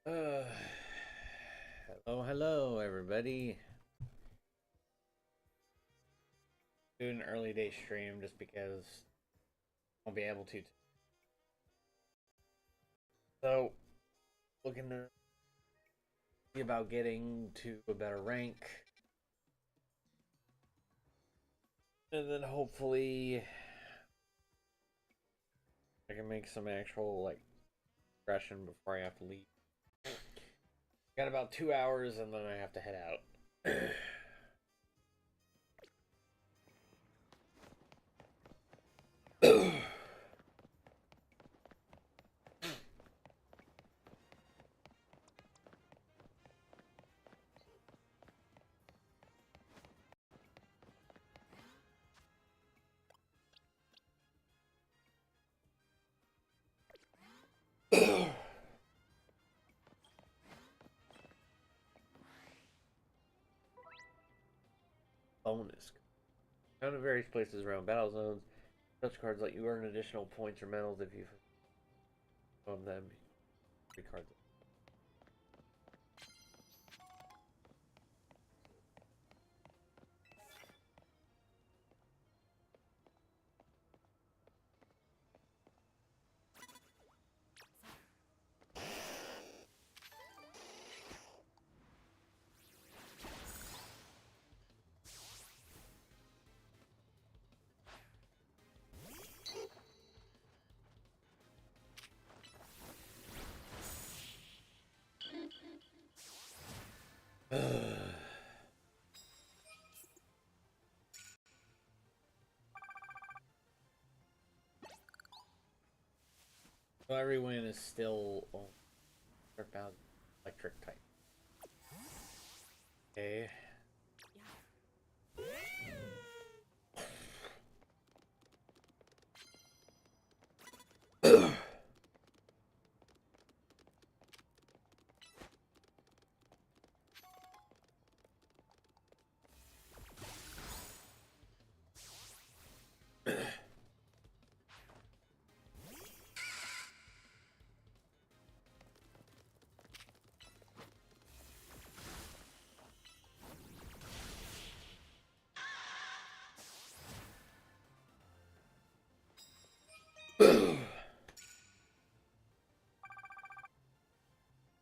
Uh, hello, everybody. Doing an early day stream just because I won't be able to. So, looking to see about getting to a better rank, and then hopefully I can make some actual progression before I have to leave. Got about 2 hours, and then I have to head out. Bonus. Found in various places around battle zones. Such cards let you earn additional points or medals if you from them. Three cards. So every win is still about electric type. Okay.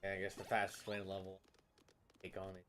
Yeah, I guess the fastest win level take on it.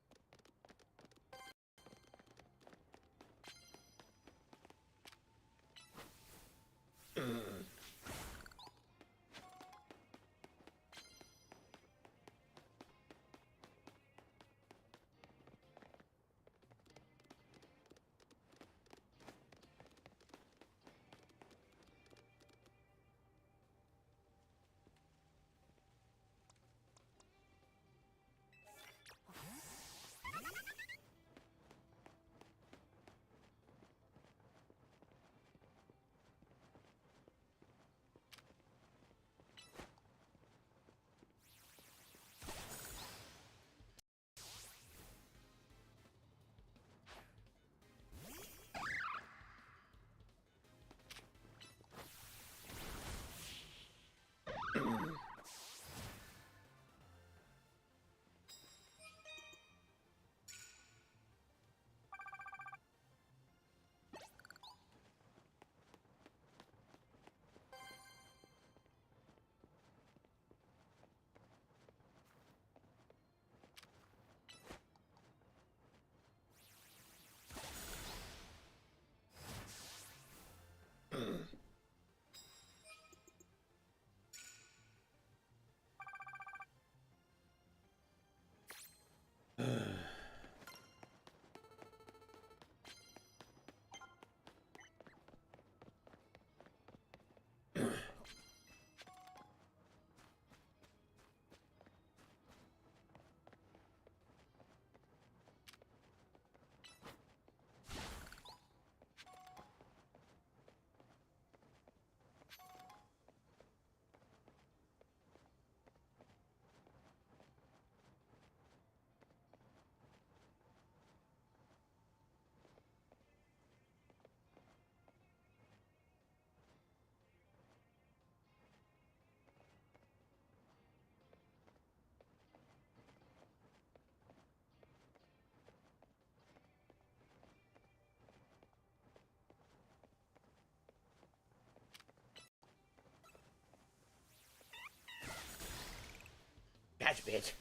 Dodge, bitch.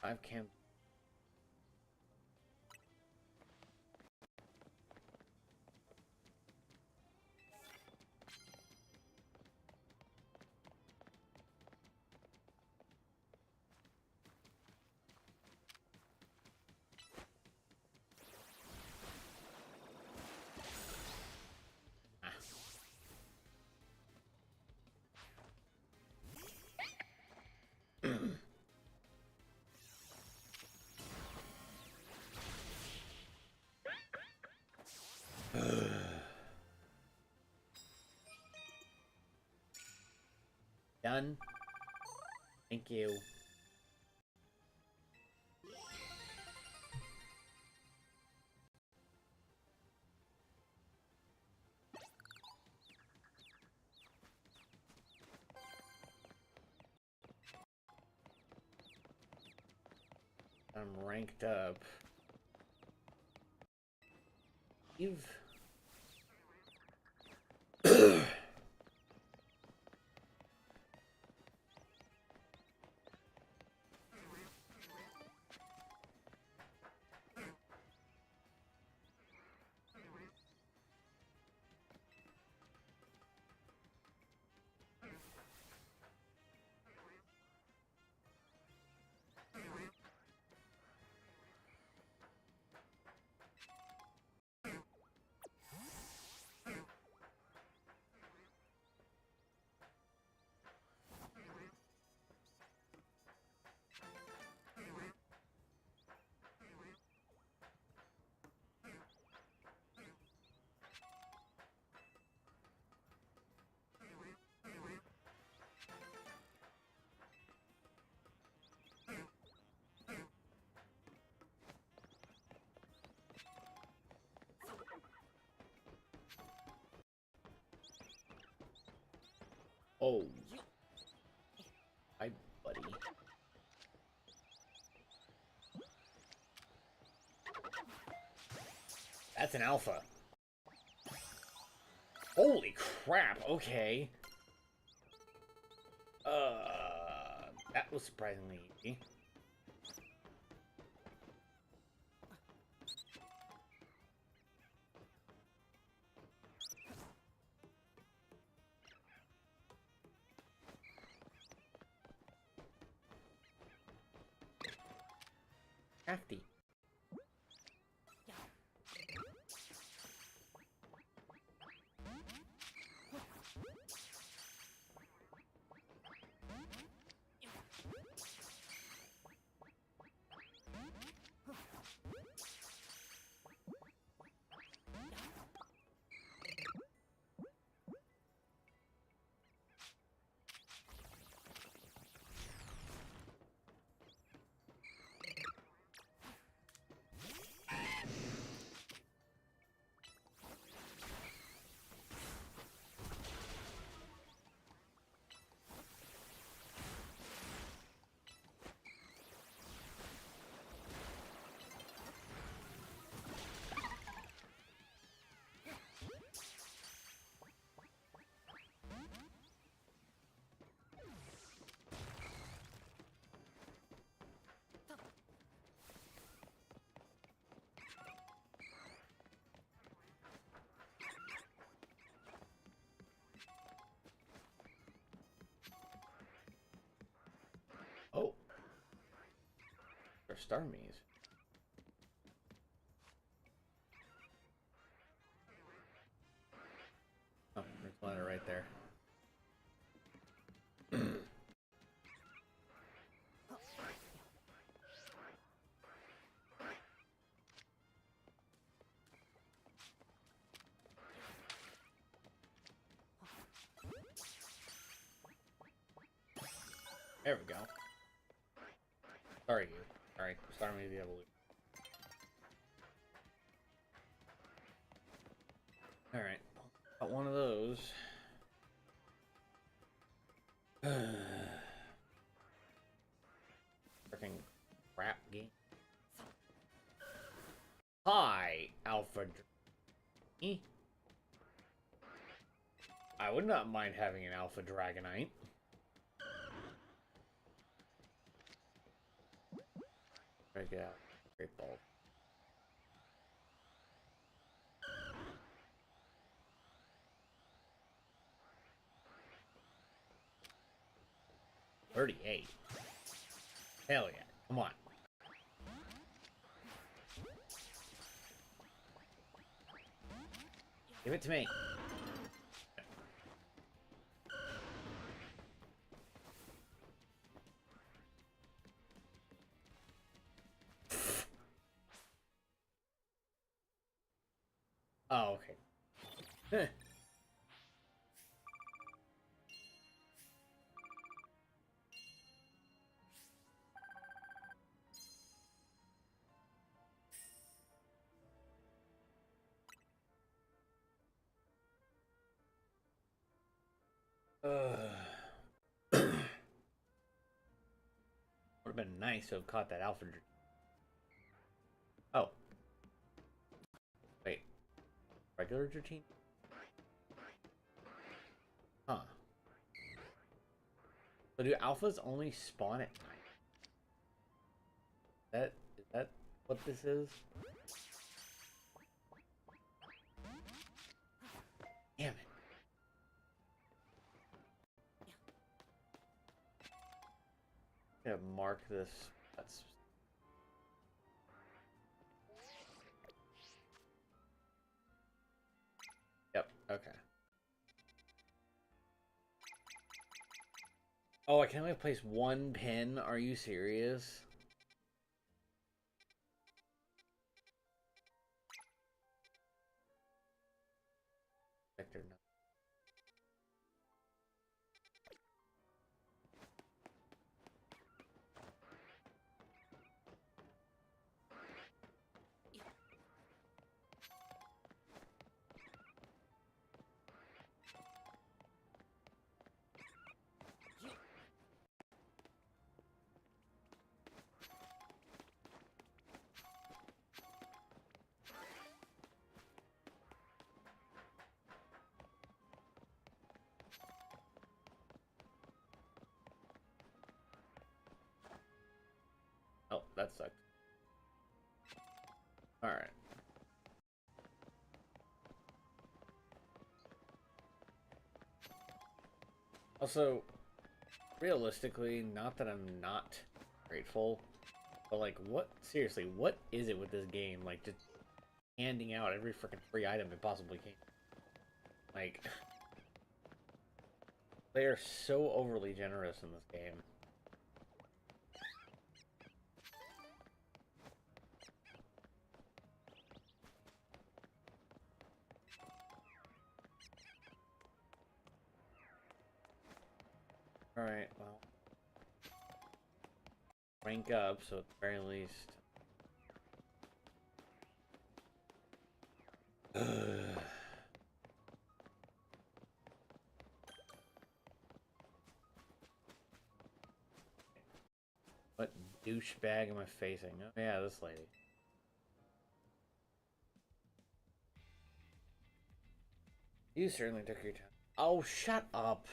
I've camped. Done. Thank you. I'm ranked up. You've... Oh, hi, buddy. That's an alpha. Holy crap, okay. That was surprisingly easy. Crafty. Oh. Or star maze. Oh, there's a ladder right there. There we go. Sorry, you. Alright, starting with the evolution. Alright, got one of those. Freaking crap game. Hi, Alpha. I would not mind having an Alpha Dragonite. Try to get out. Great ball. $38. Hell yeah. Come on. Give it to me. Oh, okay. Would have been nice to have caught that Alpha. Oh. Wait. Regular Dratini? Huh. So do alphas only spawn at night? Is that what this is? Damn it. I'm gonna mark this. That's... Yep, okay. Oh, I can only place one pin? Are you serious? Sector 9. Oh, that sucked. Alright. Also, realistically, not that I'm not grateful, but like, what? Seriously, what is it with this game? Like, just handing out every freaking free item it possibly can. Like, they are so overly generous in this game. Alright, well. Rank up, so at the very least. What douchebag am I facing? Oh, yeah, this lady. You certainly took your time. Oh, shut up.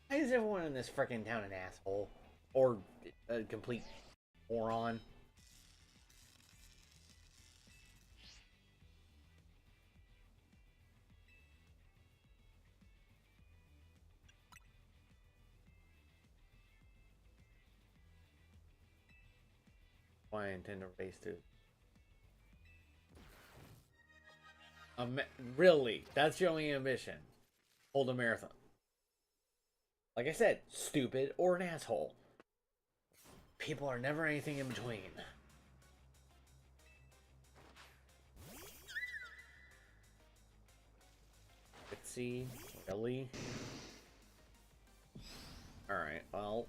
Why is everyone in this freaking town an asshole? Or a complete moron? Why I intend to race through. Really? That's your only ambition? Hold a marathon. Like I said, stupid or an asshole. People are never anything in between. Let's see. Really? Alright, well.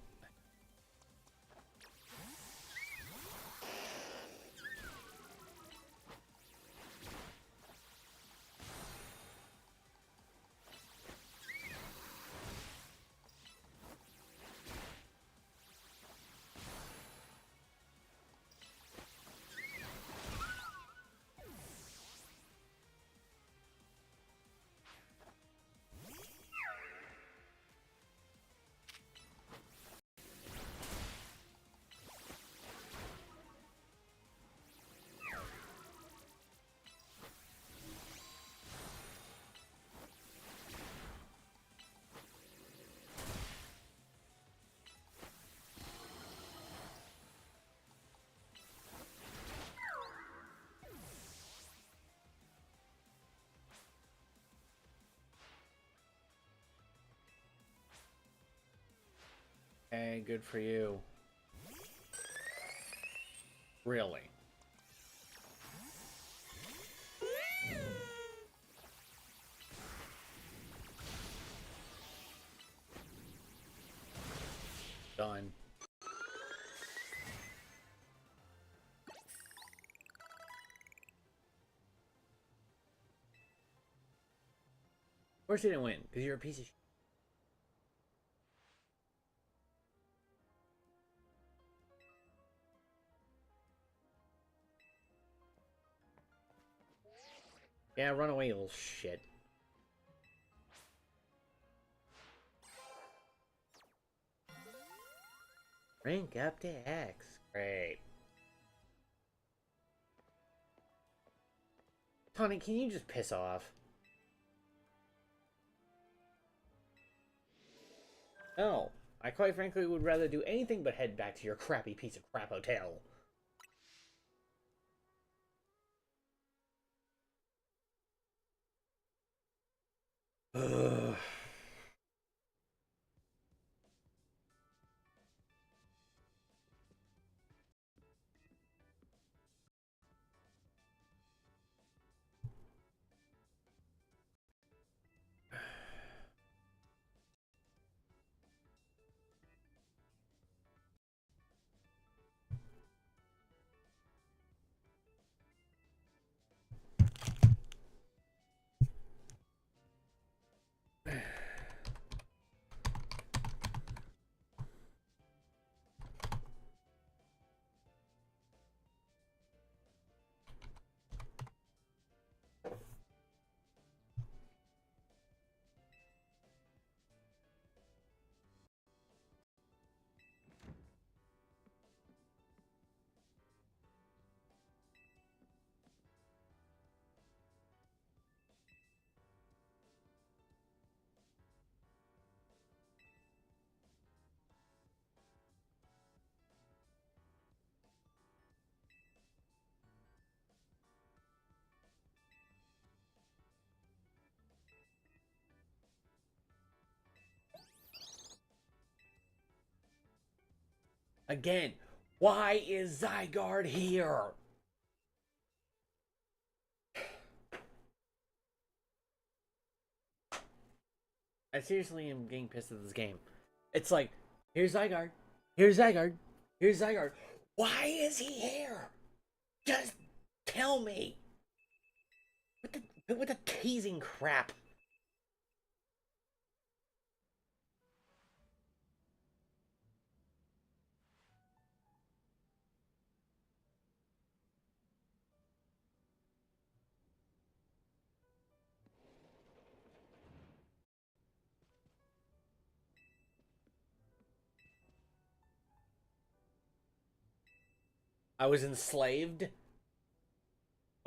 Hey, good for you. Really? Done. Of course you didn't win, because you're a piece of shit. Yeah, run away, you little shit. Rank up to X. Great. Tawny, can you just piss off? No. I quite frankly would rather do anything but head back to your crappy piece of crap hotel. Ugh. Again, why is Zygarde here? I seriously am getting pissed at this game. It's like, here's Zygarde, here's Zygarde, here's Zygarde. Why is he here? Just tell me. With the teasing crap. I was enslaved.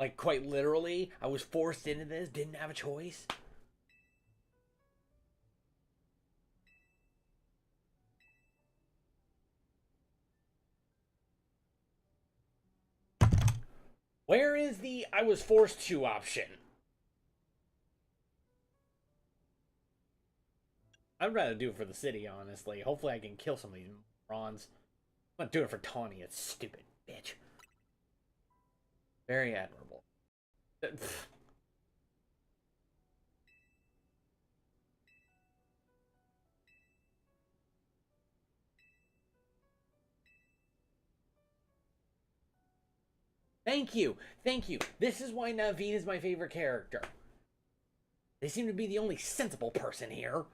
Like, quite literally. I was forced into this, didn't have a choice. Where is the I was forced to option? I'd rather do it for the city, honestly. Hopefully I can kill some of these morons. I'm not doing it for Tawny, it's stupid bitch. Very admirable. Thank you. Thank you. This is why Naveen is my favorite character. They seem to be the only sensible person here.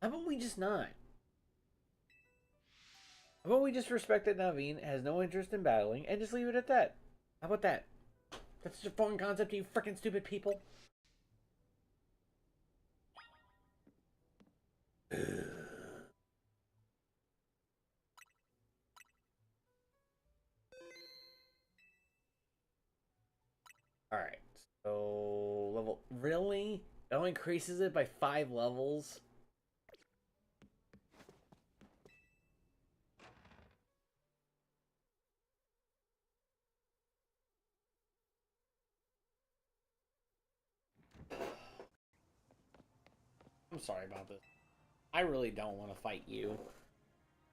How about we just not? How about we just respect that Naveen has no interest in battling and just leave it at that? How about that? That's such a foreign concept to you freaking stupid people. Alright, so level. Really? It only increases it by 5 levels? I'm sorry about this. I really don't want to fight you.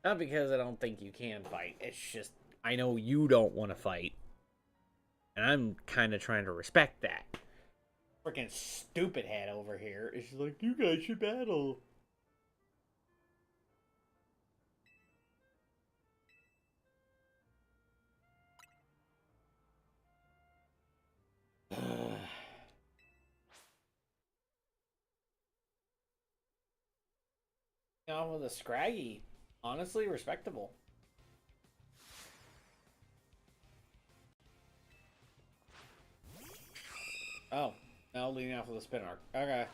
Not because I don't think you can fight, it's just I know you don't want to fight. And I'm kind of trying to respect that. Freaking stupid head over here is just like, you guys should battle. With a Scraggy, honestly respectable. Oh, now leading off with a spin arc. Okay.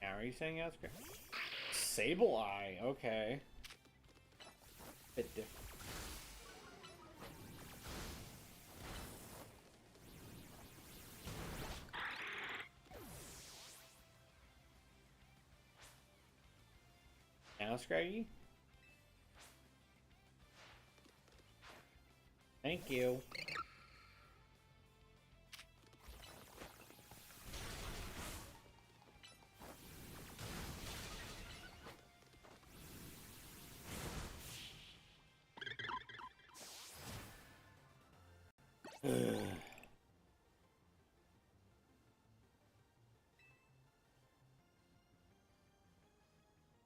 Now are you saying that's great? Sableye, okay. Bit different. Now Scraggy? Thank you.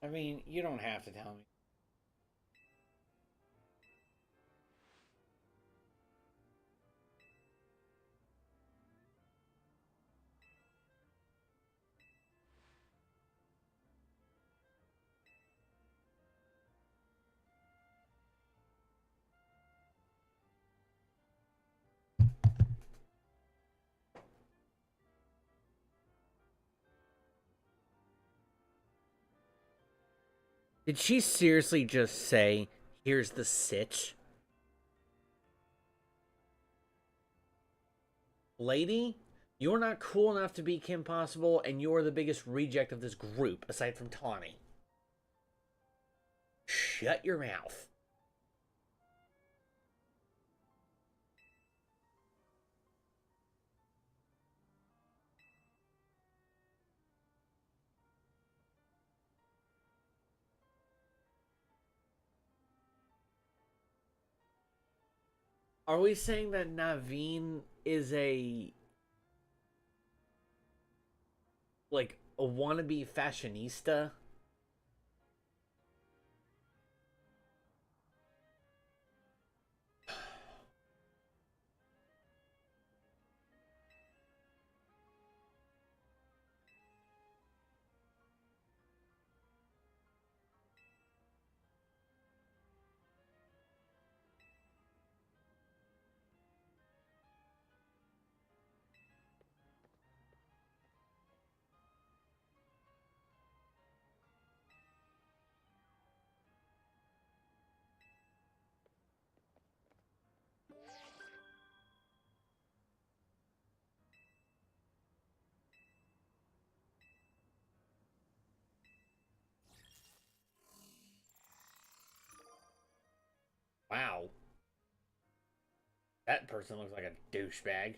I mean, you don't have to tell me. Did she seriously just say, here's the sitch? Lady, you're not cool enough to be Kim Possible, and you're the biggest reject of this group, aside from Tawny. Shut your mouth. Are we saying that Naveen is a wannabe fashionista? Wow. That person looks like a douchebag.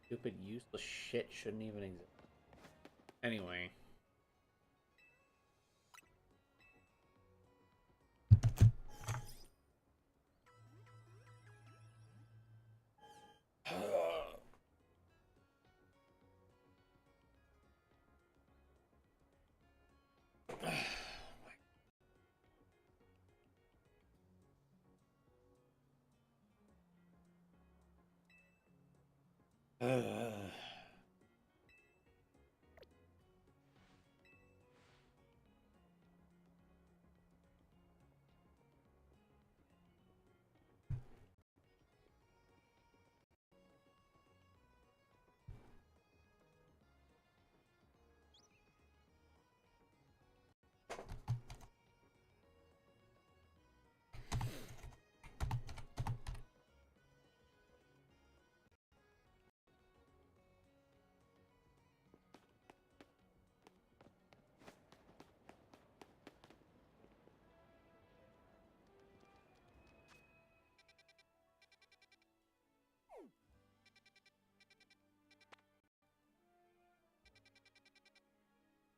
Stupid useless shit shouldn't even exist. Anyway.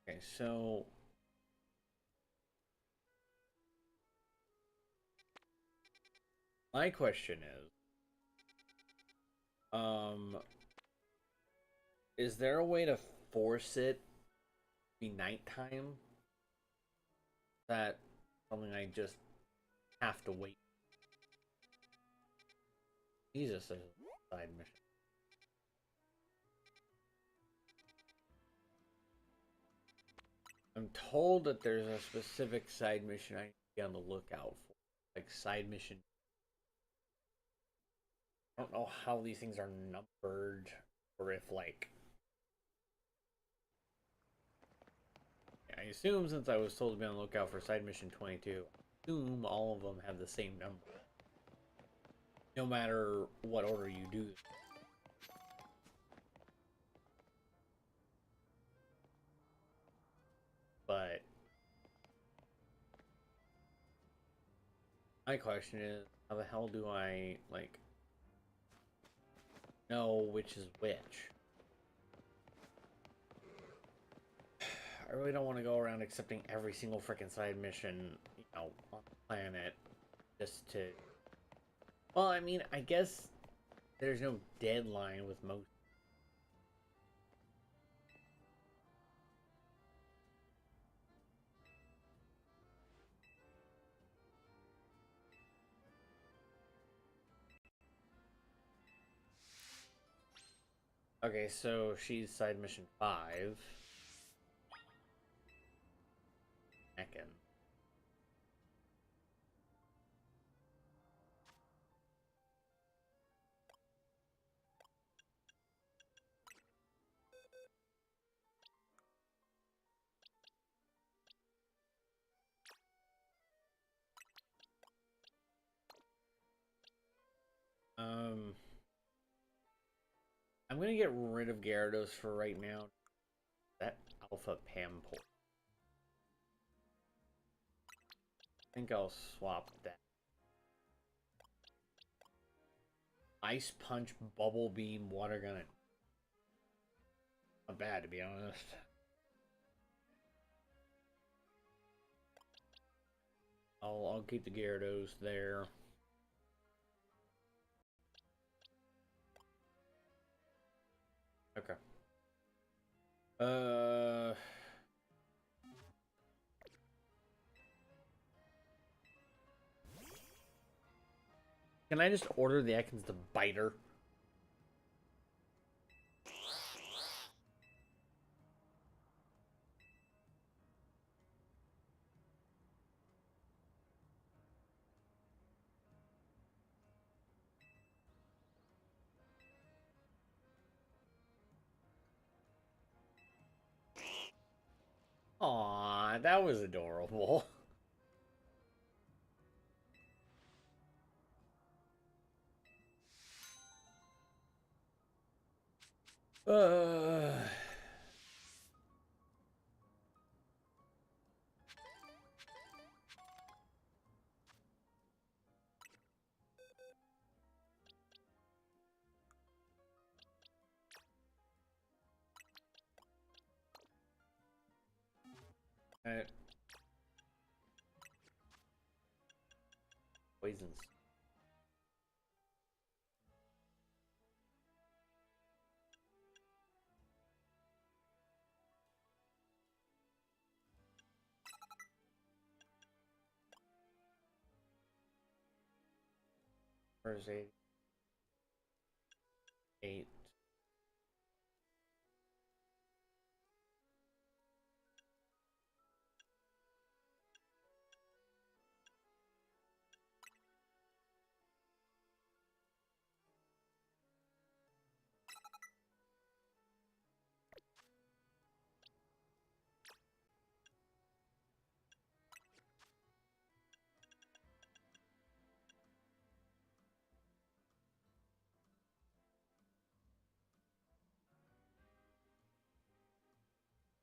Okay, so my question is there a way to force it to be nighttime? That something I just have to wait. Jesus, there's a side mission. I'm told that there's a specific side mission I need to be on the lookout for. Like side mission. I don't know how these things are numbered or if like I assume since I was told to be on the lookout for side mission 22, I assume all of them have the same number. No matter what order you do. But my question is, how the hell do I like know which is which? I really don't want to go around accepting every single freaking side mission, you know, on the planet just to. Well, I mean, I guess there's no deadline with most. Okay, so she's side mission 5. Heckin'. I'm gonna get rid of Gyarados for right now. That Alpha Pampor. I think I'll swap that. Ice Punch, Bubble Beam, Water Gun. Not bad, to be honest. I'll keep the Gyarados there. Okay. Can I just order the Ekans to bite her? that was adorable. Uh... Alright. Poisons. Where's 8?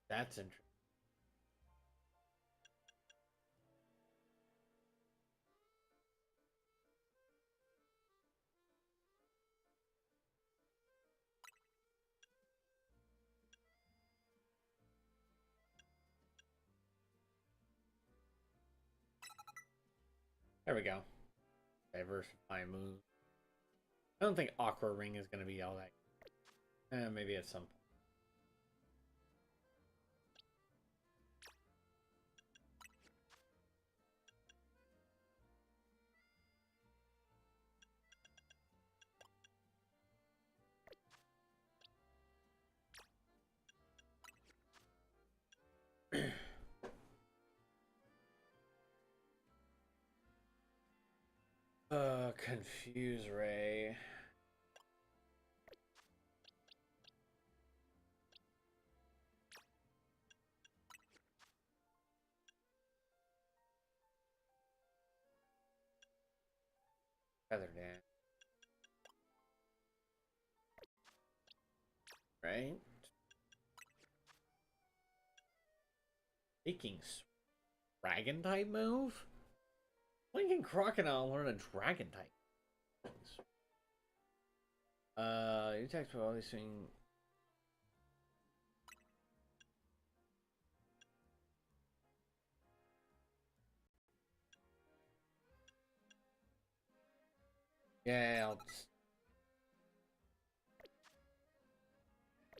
That's interesting. There we go. Diversify moves. I don't think Aqua Ring is going to be all that. Maybe at some point. Confuse Ray. Feather Dance. Right? Speaking Dragon type move? When can Crocodile learn a Dragon type? You attack for always swing. Yeah, I'll just...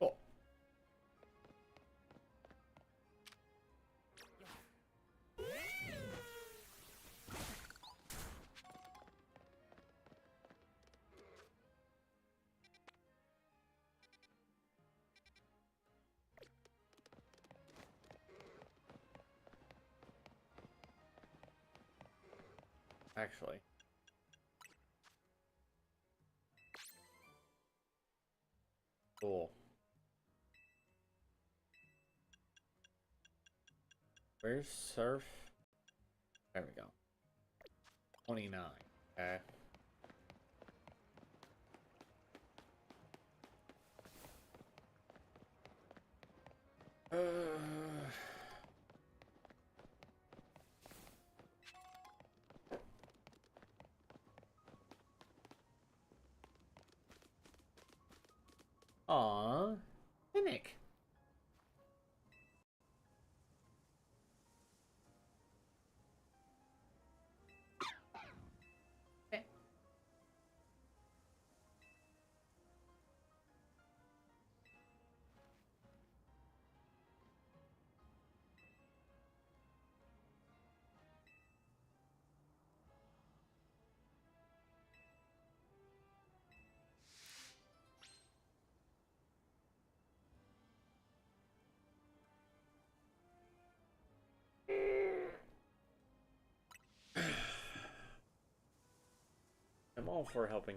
Oh. Actually. Cool. Where's Surf? There we go. 29. Okay. Aww. Cynic. I'm all for helping.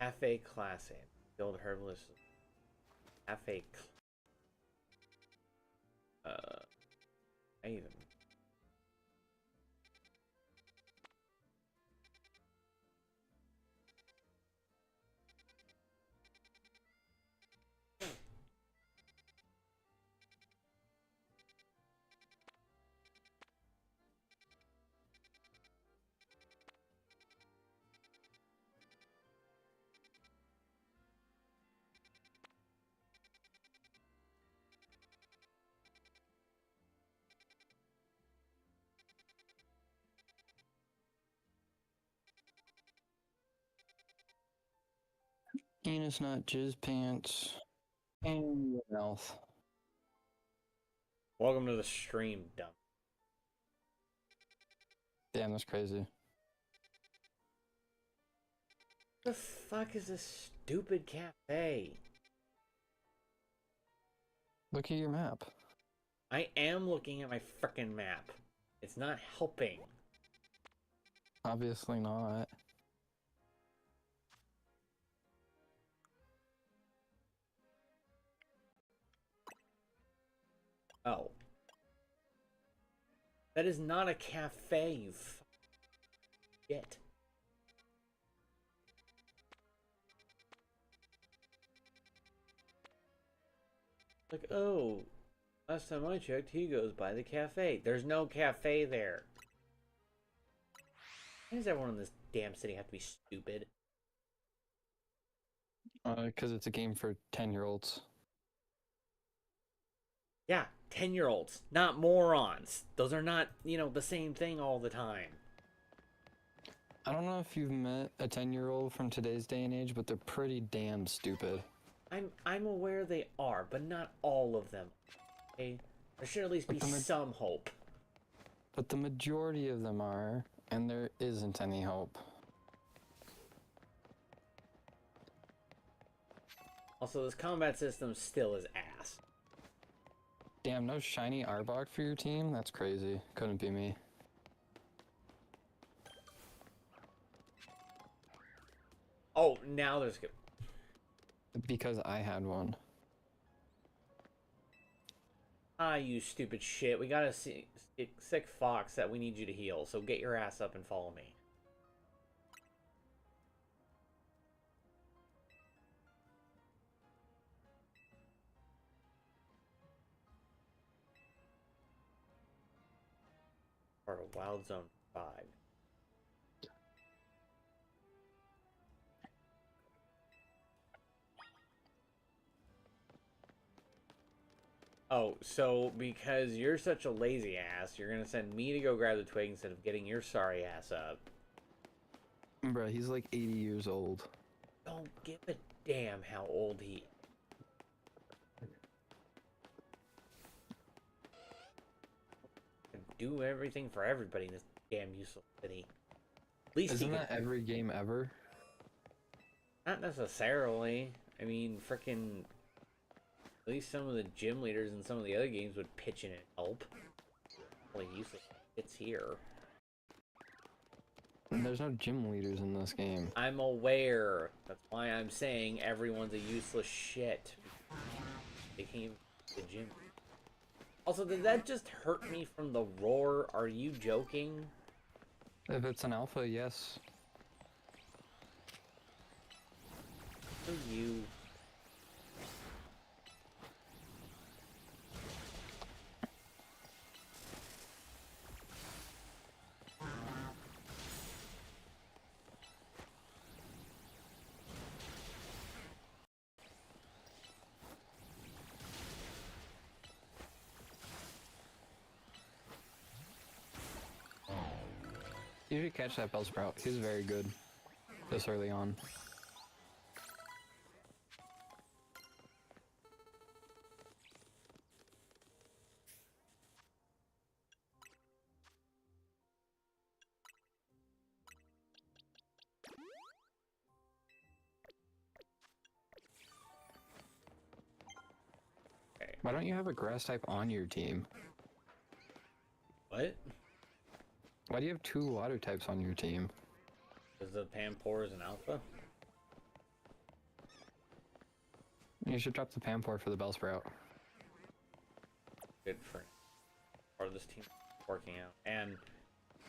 Cafe Classic. Guild Herbalist. Cafe. I even. Anus nut, jizz pants, and your mouth. Welcome to the stream, dumb. Damn, that's crazy. The fuck is this stupid cafe? Look at your map. I am looking at my frickin' map. It's not helping. Obviously not. Oh. That is not a cafe, you shit. Like, oh, last time I checked, he goes by the cafe. There's no cafe there. Why does everyone in this damn city have to be stupid? Because it's a game for 10-year-olds. Yeah, 10-year-olds, not morons. Those are not, the same thing all the time. I don't know if you've met a 10-year-old from today's day and age, but they're pretty damn stupid. I'm aware they are, but not all of them. Okay? There should at least be some hope. But the majority of them are, and there isn't any hope. Also, this combat system still is ass. Damn, no shiny Arbok for your team? That's crazy. Couldn't be me. Oh, now there's... Because I had one. Ah, you stupid shit. We got a sick fox that we need you to heal, so get your ass up and follow me. Part of Wild Zone 5. Oh, so because you're such a lazy ass, you're gonna send me to go grab the twig instead of getting your sorry ass up. Bruh, he's like 80 years old. Don't give a damn how old he is. Do everything for everybody in this damn useless city. At least Isn't that every game ever? Not necessarily. I mean, frickin'... At least some of the gym leaders in some of the other games would pitch in and help. Only useless it's here. There's no gym leaders in this game. I'm aware. That's why I'm saying everyone's a useless shit. They can't even the gym. Also, did that just hurt me from the roar? Are you joking? If it's an alpha, yes. Are you? You should catch that Bellsprout. He's very good this early on. Okay. Why don't you have a grass type on your team? What? Why do you have 2 water types on your team? Is the Pampor an alpha? You should drop the Pampor for the Bellsprout. Good for part of this team working out. And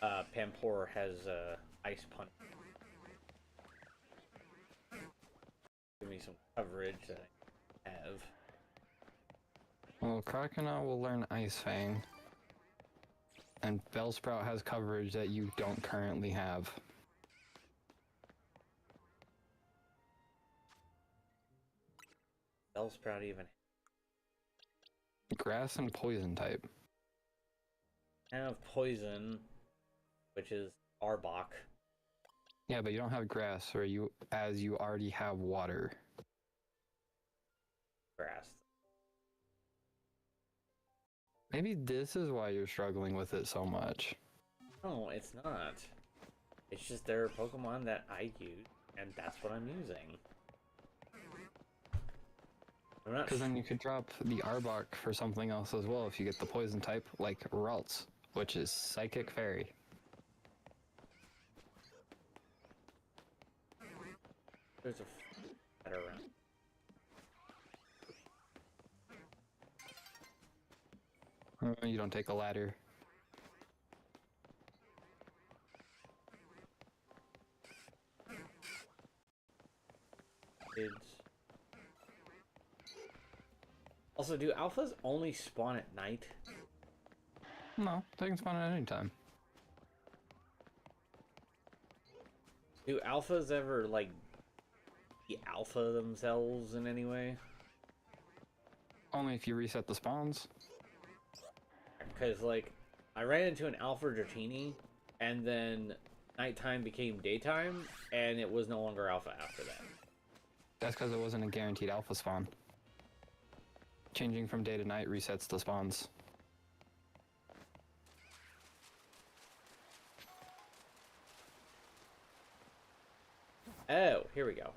Pampor has Ice Punch. Give me some coverage that I have. Well, Croconaut will learn Ice Fang. And Bellsprout has coverage that you don't currently have. Bellsprout even Grass and Poison type. I have Poison, which is Arbok. Yeah, but you don't have Grass, or you already have Water. Grass. Maybe this is why you're struggling with it so much. No, it's not. It's just there are Pokemon that I use, and that's what I'm using. I'm not Because then you could drop the Arbok for something else as well if you get the Poison type, like Ralts, which is Psychic Fairy. There's a better around. You don't take a ladder. Kids. Also, do alphas only spawn at night? No, they can spawn at any time. Do alphas ever, like, be alpha themselves in any way? Only if you reset the spawns. Because, like, I ran into an alpha Dratini, and then nighttime became daytime, and it was no longer alpha after that. That's because it wasn't a guaranteed alpha spawn. Changing from day to night resets the spawns. Oh, here we go.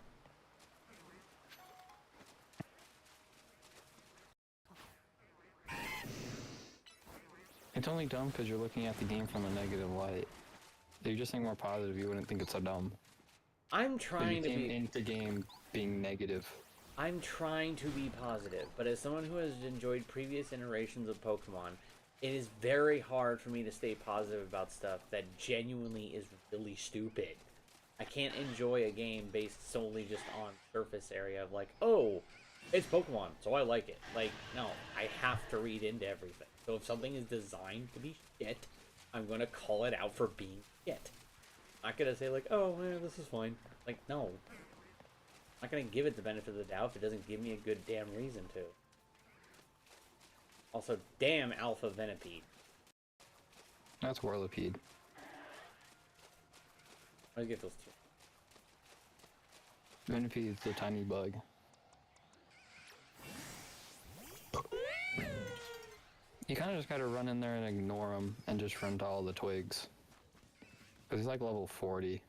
It's only dumb because you're looking at the game from a negative light. If you just think more positive, you wouldn't think it's so dumb. I'm But trying you to came be... into game being negative. I'm trying to be positive, but as someone who has enjoyed previous iterations of Pokemon, it is very hard for me to stay positive about stuff that genuinely is really stupid. I can't enjoy a game based solely just on surface area of like, oh, it's Pokemon, so I like it. Like, no, I have to read into everything. So if something is designed to be shit, I'm gonna call it out for being shit. I'm not gonna say like, oh, man, this is fine. Like, no. I'm not gonna give it the benefit of the doubt if it doesn't give me a good damn reason to. Also, damn Alpha Venipede. That's Whirlipede. Let's get those two. Venipede's the tiny bug. You kind of just gotta run in there and ignore him and just run to all the twigs. Because he's like level 40.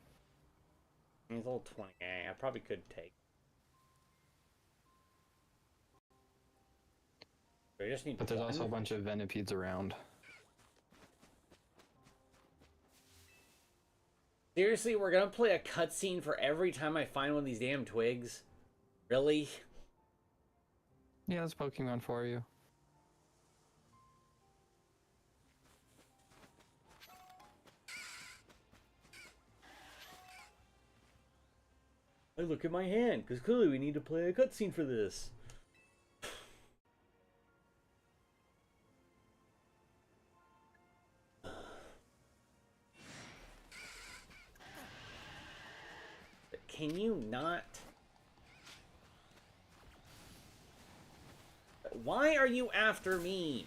He's level 20. I probably could take. We just need But there's one. also a bunch of Venipedes around. Seriously, we're gonna play a cutscene for every time I find one of these damn twigs? Really? Yeah, that's Pokemon for you. I look at my hand, because clearly we need to play a cutscene for this. Can you not? Why are you after me?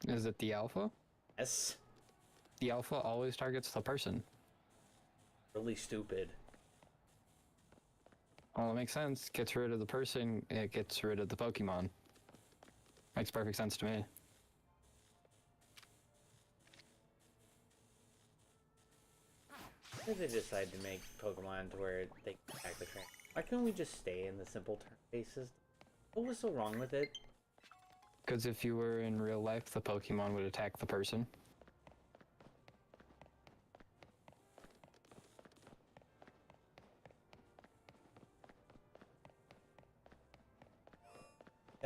Is it the alpha? Yes. The alpha always targets the person. Really stupid. Well, it makes sense. Gets rid of the person, it gets rid of the Pokemon. Makes perfect sense to me. Why did they decide to make Pokemon to where they can attack the train? Why couldn't we just stay in the simple turn-based system? What was so wrong with it? Because if you were in real life, the Pokemon would attack the person.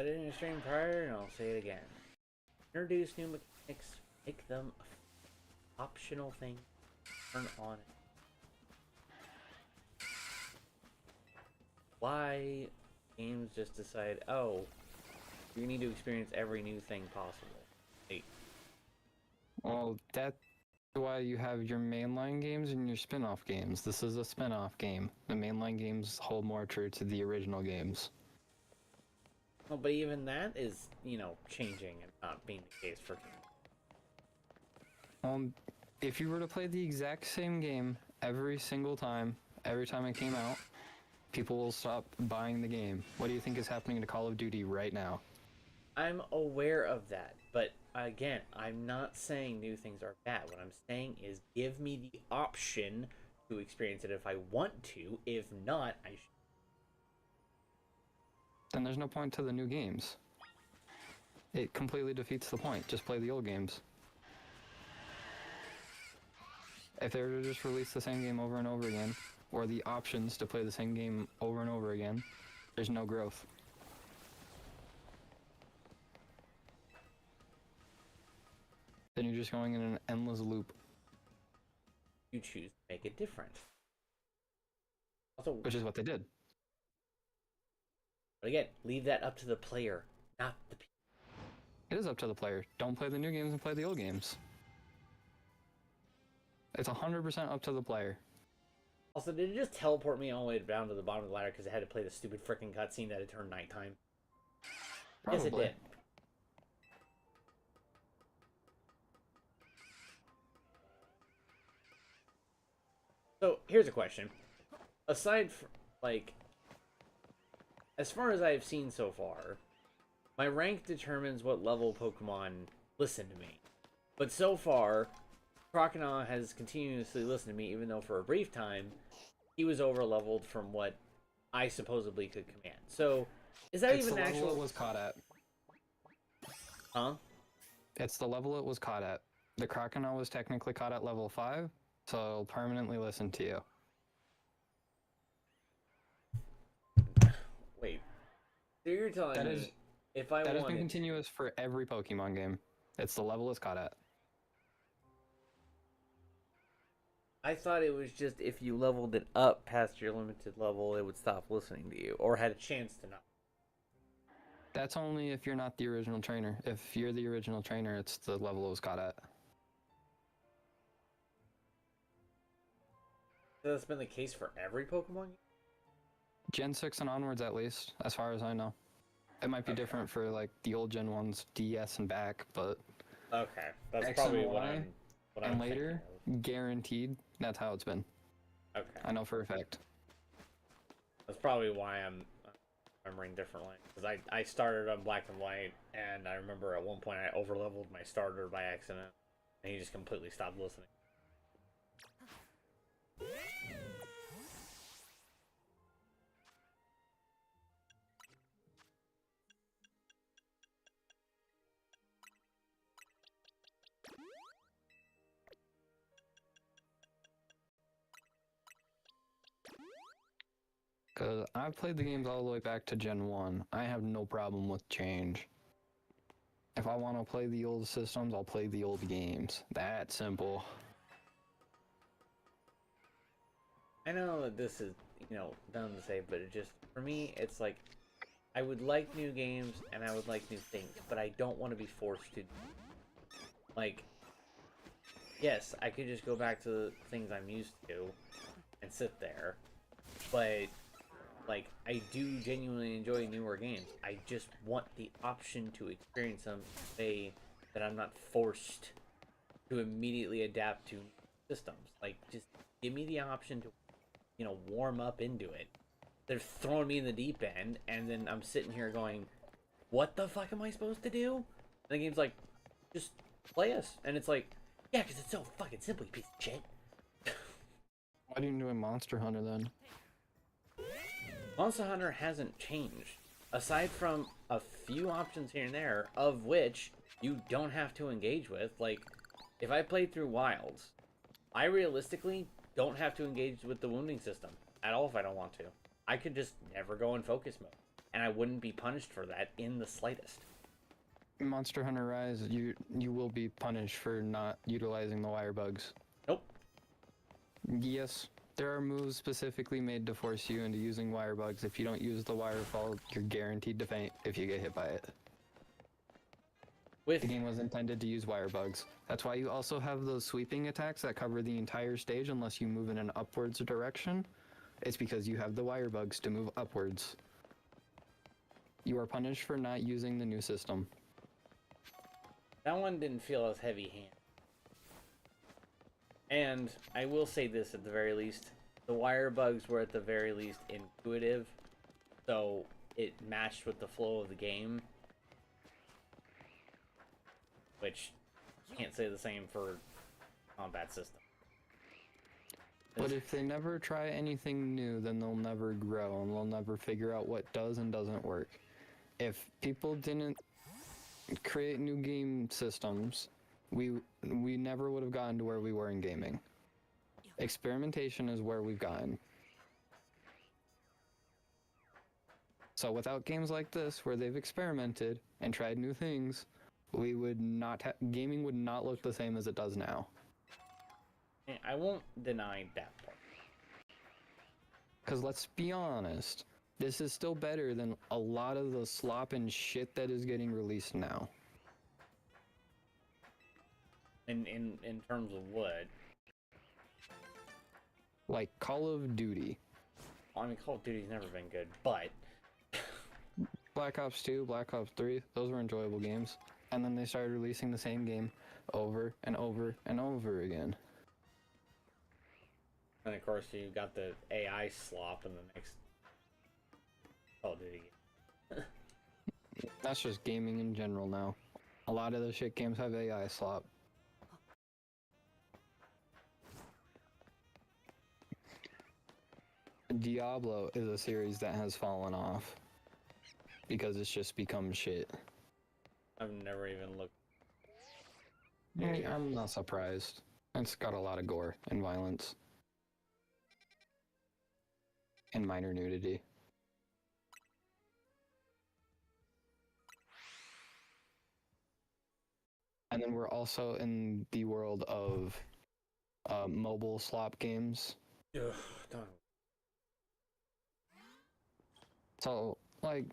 said it in a stream prior, and I'll say it again. Introduce new mechanics, make them a optional thing, turn on it. Why games just decide, oh, you need to experience every new thing possible? Hey. Well, that's why you have your mainline games and your spin-off games. This is a spin-off game. The mainline games hold more true to the original games. Well, but even that is, changing and not being the case for If you were to play the exact same game every single time, every time it came out, people will stop buying the game. What do you think is happening to Call of Duty right now? I'm aware of that, but again, I'm not saying new things are bad. What I'm saying is give me the option to experience it if I want to. If not, I should. Then there's no point to the new games. It completely defeats the point. Just play the old games. If they were to just release the same game over and over again, or the options to play the same game over and over again, there's no growth. Then you're just going in an endless loop. You choose to make it different. Also, Which is what they did. but again, leave that up to the player, not the people. It is up to the player. Don't play the new games and play the old games. It's 100% up to the player. Also, did it just teleport me all the way down to the bottom of the ladder because I had to play the stupid freaking cutscene that it turned nighttime? Probably. Yes, it did. So, here's a question. Aside from, as far as I've seen so far, my rank determines what level Pokemon listen to me. But so far, Croconaw has continuously listened to me, even though for a brief time, he was over-leveled from what I supposedly could command. So, is that It's even the level actual... it was caught at. Huh? It's the level it was caught at. The Croconaw was technically caught at level 5, so it'll permanently listen to you. Wait. So you're telling me if I That has been wanted... continuous for every Pokemon game. It's the level it's caught at. I thought it was just if you leveled it up past your limited level, it would stop listening to you, or had a chance to not. That's only if you're not the original trainer. If you're the original trainer, it's the level it was caught at. So that's been the case for every Pokemon game? Gen 6 and onwards, at least, as far as I know. It might be different for, like, the old Gen 1s, DS and back, but... Okay, that's X probably and what Y, I'm later, guaranteed, that's how it's been. Okay. I know for a fact. That's probably why I'm remembering differently. Because I started on Black and White, and I remember at one point I overleveled my starter by accident, and he just completely stopped listening. Because I've played the games all the way back to Gen 1. I have no problem with change. If I want to play the old systems, I'll play the old games. That simple. I know that this is, dumb to say, but it just, for me, it's like, I would like new games, and I would like new things, but I don't want to be forced to. Like, yes, I could just go back to the things I'm used to, and sit there, but, like, I do genuinely enjoy newer games. I just want the option to experience them in a way that I'm not forced to immediately adapt to systems. Like, just give me the option to, warm up into it. They're throwing me in the deep end, and then I'm sitting here going, what the fuck am I supposed to do? And the game's like, just play us. And it's like, yeah, because it's so fucking simple, you piece of shit. Why didn't you do a Monster Hunter then? Monster Hunter hasn't changed. Aside from a few options here and there, of which you don't have to engage with. Like, if I played through Wilds, I realistically don't have to engage with the wounding system at all if I don't want to. I could just never go in focus mode. and I wouldn't be punished for that in the slightest. Monster Hunter Rise, you will be punished for not utilizing the wire bugs. Nope. Yes, there are moves specifically made to force you into using wire bugs. If you don't use the wire fall, you're guaranteed to faint if you get hit by it. The game was intended to use wire bugs. That's why you also have those sweeping attacks that cover the entire stage unless you move in an upwards direction. It's because you have the wire bugs to move upwards. You are punished for not using the new system. That one didn't feel as heavy-handed. And I will say this at the very least. The wire bugs were at the very least intuitive. So it matched with the flow of the game. Which, can't say the same for combat system. But if they never try anything new, then they'll never grow and they'll never figure out what does and doesn't work. If people didn't create new game systems, we never would have gotten to where we were in gaming. Experimentation is where we've gotten. So without games like this, where they've experimented and tried new things, we would not gaming would not look the same as it does now. I won't deny that part. Because let's be honest, this is still better than a lot of the slop and shit that is getting released now. In terms of what? Like Call of Duty. I mean, Call of Duty's never been good, but... Black Ops 2, Black Ops 3, those were enjoyable games. And then they started releasing the same game over and over and over again. And of course, you got the AI slop in the next Call of Duty game. That's just gaming in general now. A lot of the shit games have AI slop. Diablo is a series that has fallen off because it's just become shit. I've never even looked. I'm not surprised. It's got a lot of gore and violence. And minor nudity. And then we're also in the world of mobile slop games. Ugh, don't. So, like,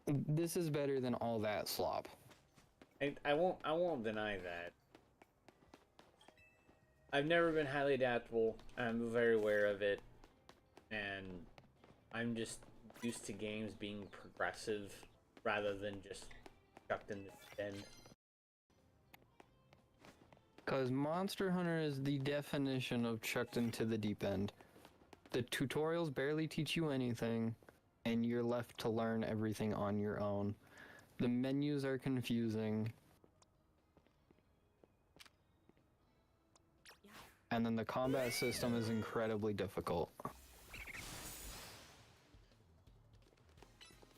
this is better than all that slop. I won't deny that. I've never been highly adaptable. I'm very aware of it, and I'm just used to games being progressive rather than just chucked in the end. Because Monster Hunter is the definition of chucked into the deep end. The tutorials barely teach you anything, and you're left to learn everything on your own. The menus are confusing. And then the combat system is incredibly difficult.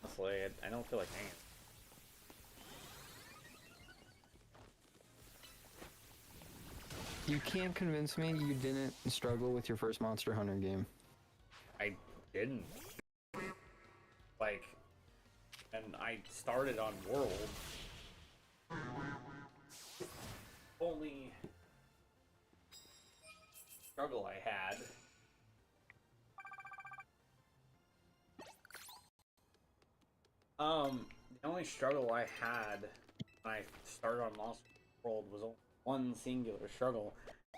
Honestly, I don't feel like hanging. You can't convince me you didn't struggle with your first Monster Hunter game. I didn't. Like, and I started on World. Only struggle I had. The only struggle I had when I started on Lost World was only one singular struggle,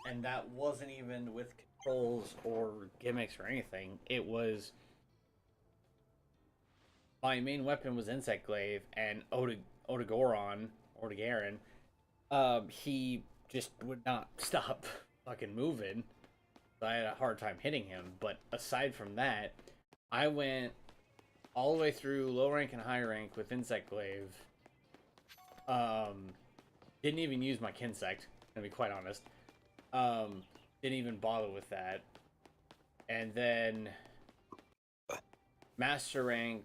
and that wasn't even with controls or gimmicks or anything. It was my main weapon was Insect Glaive, and Odegaron, he just would not stop fucking moving. So I had a hard time hitting him. But aside from that, I went all the way through low rank and high rank with Insect Glaive. Didn't even use my Kinsect, to be quite honest. Didn't even bother with that. And then Master Rank,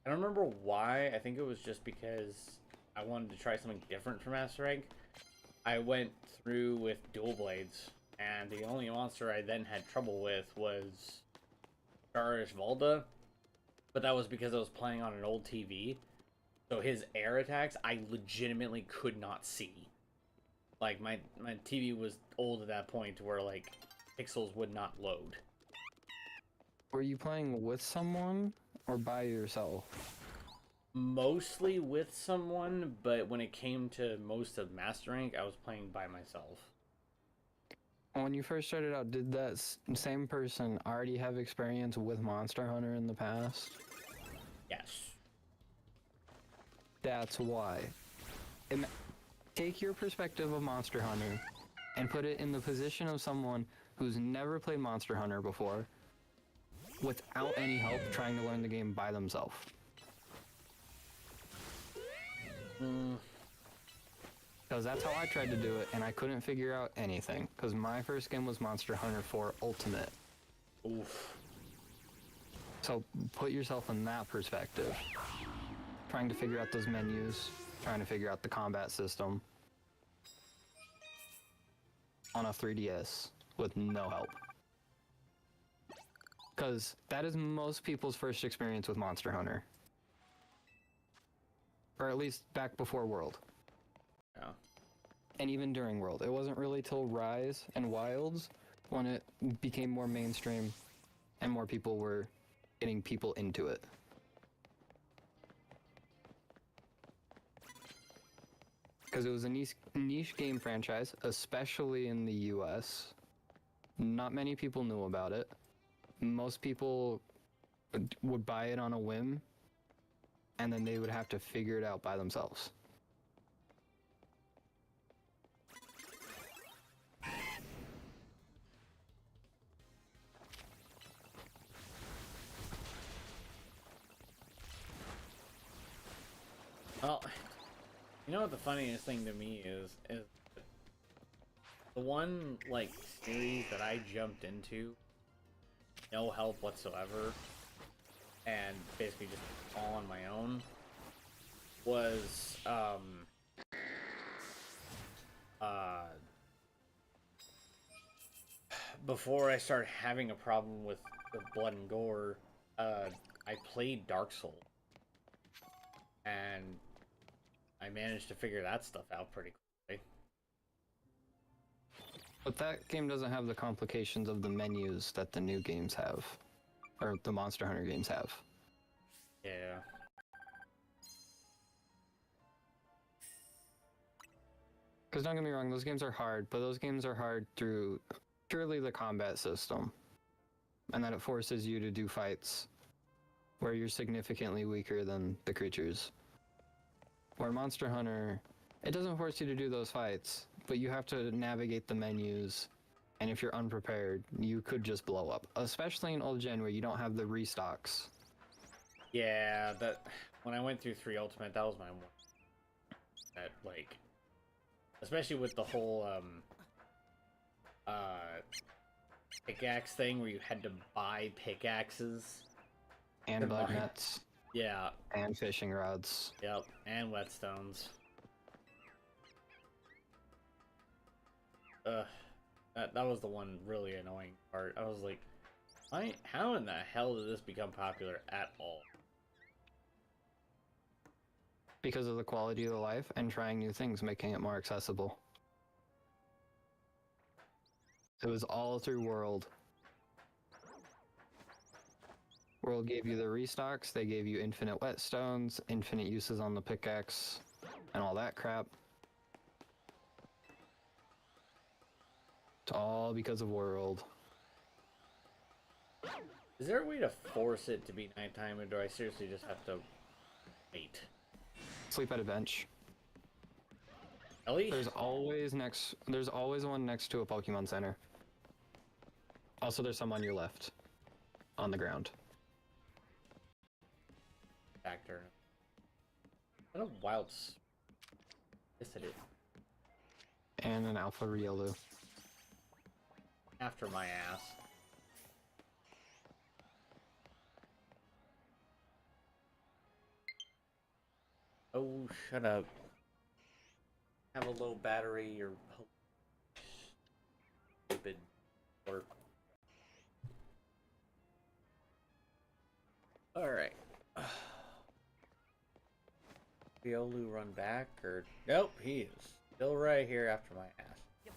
I don't remember why. I think it was just because I wanted to try something different for Master Rank. I went through with Dual Blades, and the only monster I then had trouble with was Starish Volda, but that was because I was playing on an old TV. So his air attacks, I legitimately could not see. Like, my TV was old at that point to where, like, pixels would not load. Were you playing with someone or by yourself? Mostly with someone, but when it came to most of Master Rank, I was playing by myself. When you first started out, did that same person already have experience with Monster Hunter in the past? Yes. That's why. Take your perspective of Monster Hunter and put it in the position of someone who's never played Monster Hunter before, without any help, trying to learn the game by themselves. Because that's how I tried to do it, and I couldn't figure out anything. Because my first game was Monster Hunter 4 Ultimate. Oof. So put yourself in that perspective. Trying to figure out those menus, trying to figure out the combat system. On a 3DS with no help. Because that is most people's first experience with Monster Hunter. Or at least back before World. Yeah. And even during World. It wasn't really till Rise and Wilds when it became more mainstream and more people were getting people into it. Because it was a niche game franchise, especially in the US. Not many people knew about it. Most people would buy it on a whim, and then they would have to figure it out by themselves. Well, you know what the funniest thing to me is the one, like, series that I jumped into, no help whatsoever, and basically just all on my own, was, before I started having a problem with blood and gore, I played Dark Souls, and I managed to figure that stuff out pretty quickly. But that game doesn't have the complications of the menus that the new games have. Or the Monster Hunter games have. Yeah. Because don't get me wrong, those games are hard, but those games are hard through purely the combat system. And that it forces you to do fights where you're significantly weaker than the creatures. Where Monster Hunter, it doesn't force you to do those fights, but you have to navigate the menus, and if you're unprepared, you could just blow up. Especially in old gen where you don't have the restocks. Yeah, that when I went through 3 Ultimate, that was my one. That, like, especially with the whole pickaxe thing where you had to buy pickaxes And bug nets. Yeah. And fishing rods. Yep, and whetstones. That was the one really annoying part. I was like, how in the hell did this become popular at all? Because of the quality of the life and trying new things, making it more accessible. It was all through World. World gave you the restocks, they gave you infinite whetstones, infinite uses on the pickaxe, and all that crap. It's all because of World. Is there a way to force it to be nighttime, or do I seriously just have to wait? Sleep at a bench. Ellie? There's always one next to a Pokemon Center. Also, there's some on your left. On the ground. Factor. What a wild... Yes, it is. And an Alpha Riolu. After my ass. Oh, shut up. Have a low battery or stupid or Alright. Riolu run back, or... Nope, he is still right here after my ass.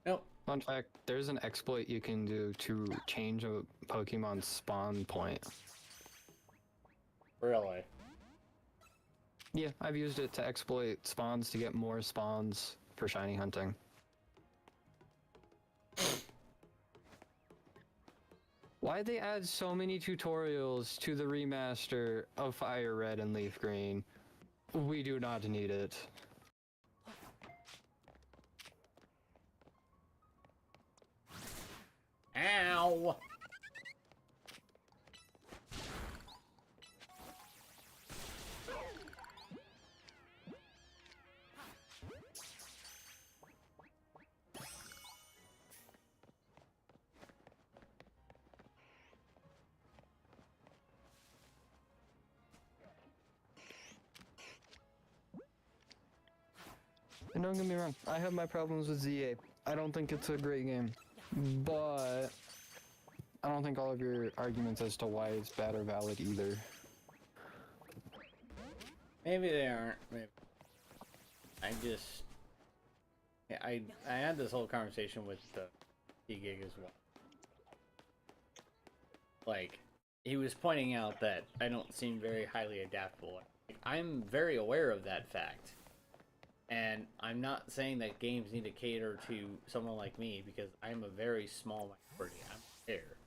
Nope. Fun fact, there's an exploit you can do to change a Pokemon's spawn point. Really? Yeah, I've used it to exploit spawns to get more spawns for shiny hunting. Why'd they add so many tutorials to the remaster of Fire Red and Leaf Green? We do not need it. Ow! And don't get me wrong, I have my problems with ZA. I don't think it's a great game. But I don't think all of your arguments as to why it's bad are valid either. Maybe they aren't. Maybe. I just... Yeah, I had this whole conversation with the T-Gig as well. Like, he was pointing out that I don't seem very highly adaptable. I'm very aware of that fact. And I'm not saying that games need to cater to someone like me, because I'm a very small minority. I'm there.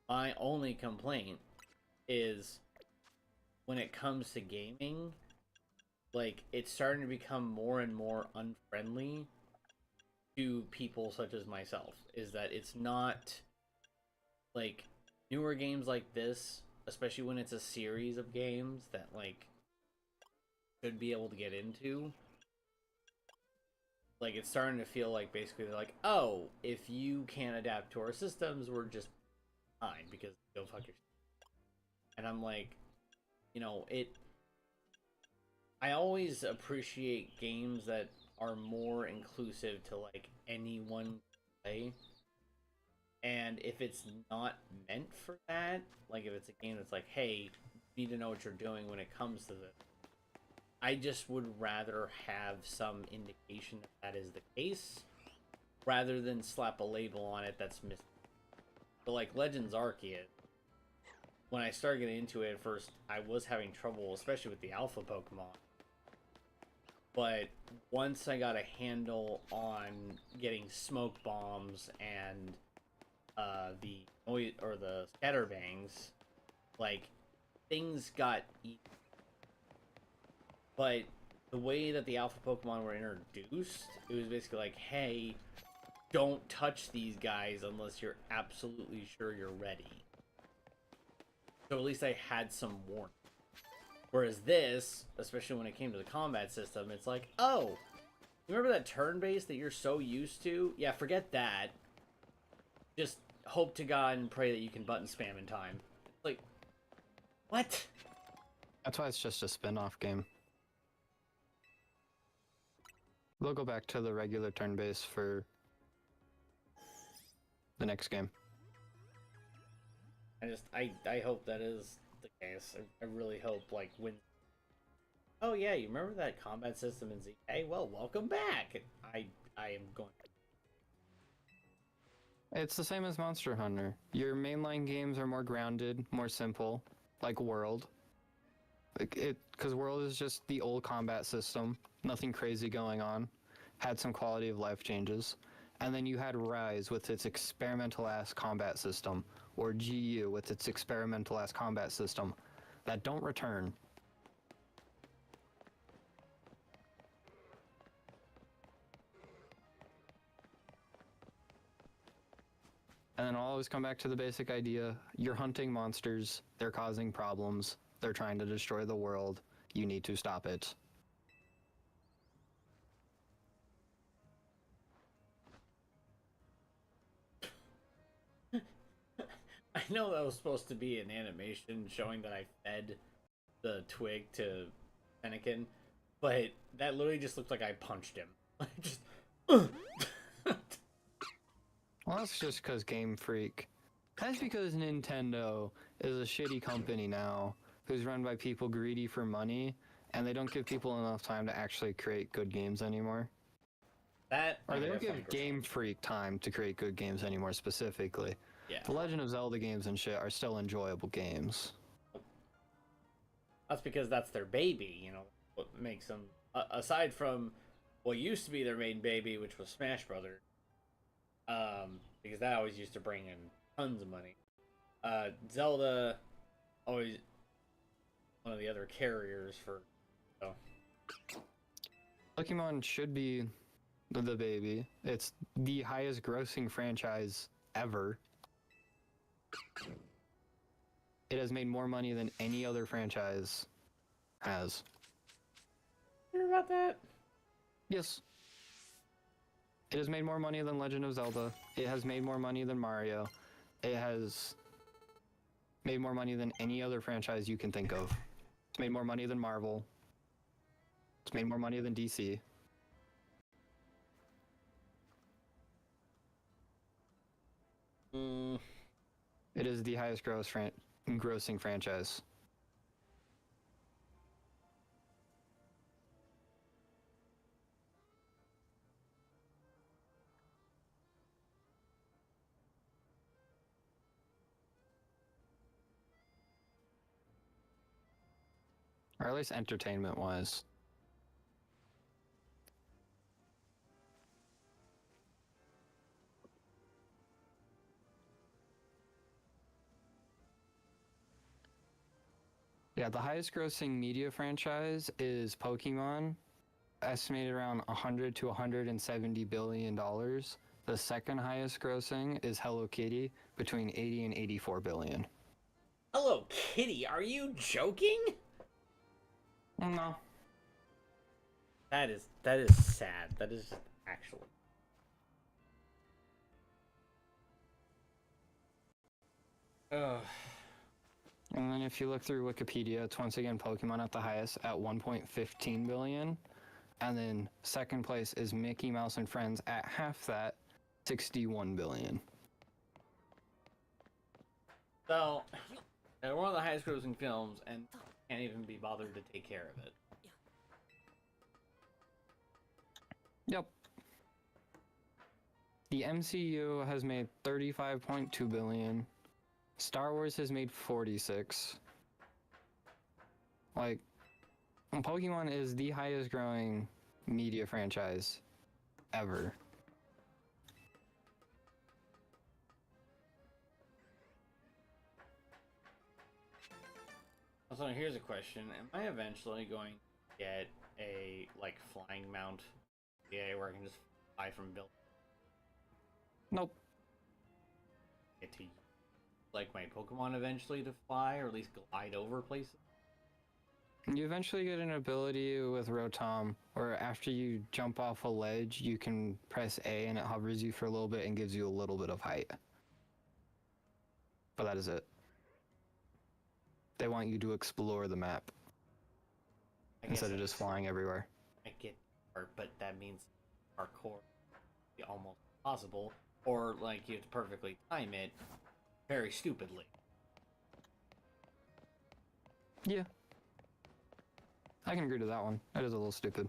My only complaint is when it comes to gaming, like, it's starting to become more and more unfriendly to people such as myself. Is that it's not, like, newer games like this, especially when it's a series of games that, like, should be able to get into. Like, it's starting to feel like basically they're like, oh, if you can't adapt to our systems, we're just fine, because go fuck yourself. And I'm like, you know, I always appreciate games that are more inclusive to, like, anyone play. And if it's not meant for that, like if it's a game that's like, hey, you need to know what you're doing when it comes to this, I just would rather have some indication that that is the case, rather than slap a label on it that's missing. But like Legends Arceus, when I started getting into it at first, I was having trouble, especially with the alpha Pokemon. But once I got a handle on getting smoke bombs and the scatterbangs, like, things got easy. But the way that the alpha Pokemon were introduced, it was basically like, hey, don't touch these guys unless you're absolutely sure you're ready. So at least I had some warning. Whereas this, especially when it came to the combat system, it's like, oh, remember that turn-based that you're so used to? Yeah, forget that. Just hope to God and pray that you can button spam in time. Like, what? That's why it's just a spin-off game. They'll go back to the regular turn-based for the next game. I hope that is the case. I really hope, like, when... Oh yeah, you remember that combat system in Z? Hey, well, welcome back! I am going... It's the same as Monster Hunter. Your mainline games are more grounded, more simple, like World. Because World is just the old combat system, nothing crazy going on, had some quality of life changes. And then you had Rise with its experimental-ass combat system, or GU with its experimental-ass combat system, that don't return. And then I'll always come back to the basic idea. You're hunting monsters, they're causing problems, they're trying to destroy the world, you need to stop it. I know that was supposed to be an animation showing that I fed the twig to Fennekin, but that literally just looked like I punched him. Just... Well, that's just because Game Freak. That's because Nintendo is a shitty company now who's run by people greedy for money, and they don't give people enough time to actually create good games anymore. That Or they don't that's give 100%. Game Freak time to create good games anymore, specifically. Yeah. The Legend of Zelda games and shit are still enjoyable games. That's because that's their baby, you know, what makes them, aside from what used to be their main baby, which was Smash Brothers, because that always used to bring in tons of money. Zelda, always one of the other carriers for, so. Pokemon should be the baby. It's the highest grossing franchise ever. It has made more money than any other franchise has. Hear about that? Yes. It has made more money than Legend of Zelda. It has made more money than Mario. It has made more money than any other franchise you can think of. It's made more money than Marvel. It's made more money than DC. It is the highest grossing franchise. Or at least entertainment-wise. Yeah, the highest grossing media franchise is Pokemon, estimated around $100 to $170 billion. The second highest grossing is Hello Kitty, between 80 and 84 billion. Hello Kitty, are you joking? No. That is sad. That is just actually. Ugh. And then if you look through Wikipedia, it's once again Pokemon at the highest at 1.15 billion. And then second place is Mickey Mouse and Friends at half that, 61 billion. So, they're one of the highest grossing films and can't even be bothered to take care of it. Yep. The MCU has made 35.2 billion. Star Wars has made 46. Like, Pokemon is the highest growing media franchise ever. So here's a question: am I eventually going to get a like flying mount, where I can just fly from building? Nope. Get to like my Pokemon eventually to fly, or at least glide over places. You eventually get an ability with Rotom, where after you jump off a ledge, you can press A and it hovers you for a little bit and gives you a little bit of height. But that is it. They want you to explore the map instead of just flying everywhere. I get part, but that means parkour be almost impossible, or like you have to perfectly time it very stupidly. Yeah. I can agree to that one. That is a little stupid.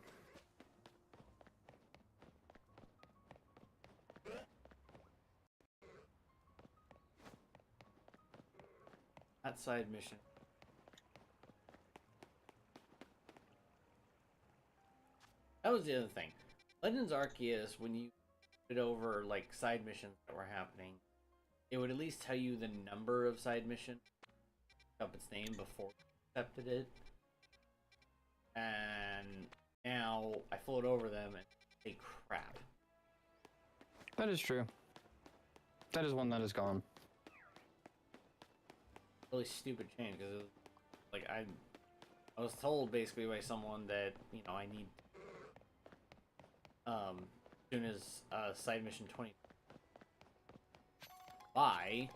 That side mission. That was the other thing. Legends Arceus, when you put over like side missions that were happening, it would at least tell you the number of side missions, up its name before you accepted it. And now I float over them and say crap. That is true. That is one that is gone. Really stupid change because like I was told basically by someone that I need as soon as side mission 20 by,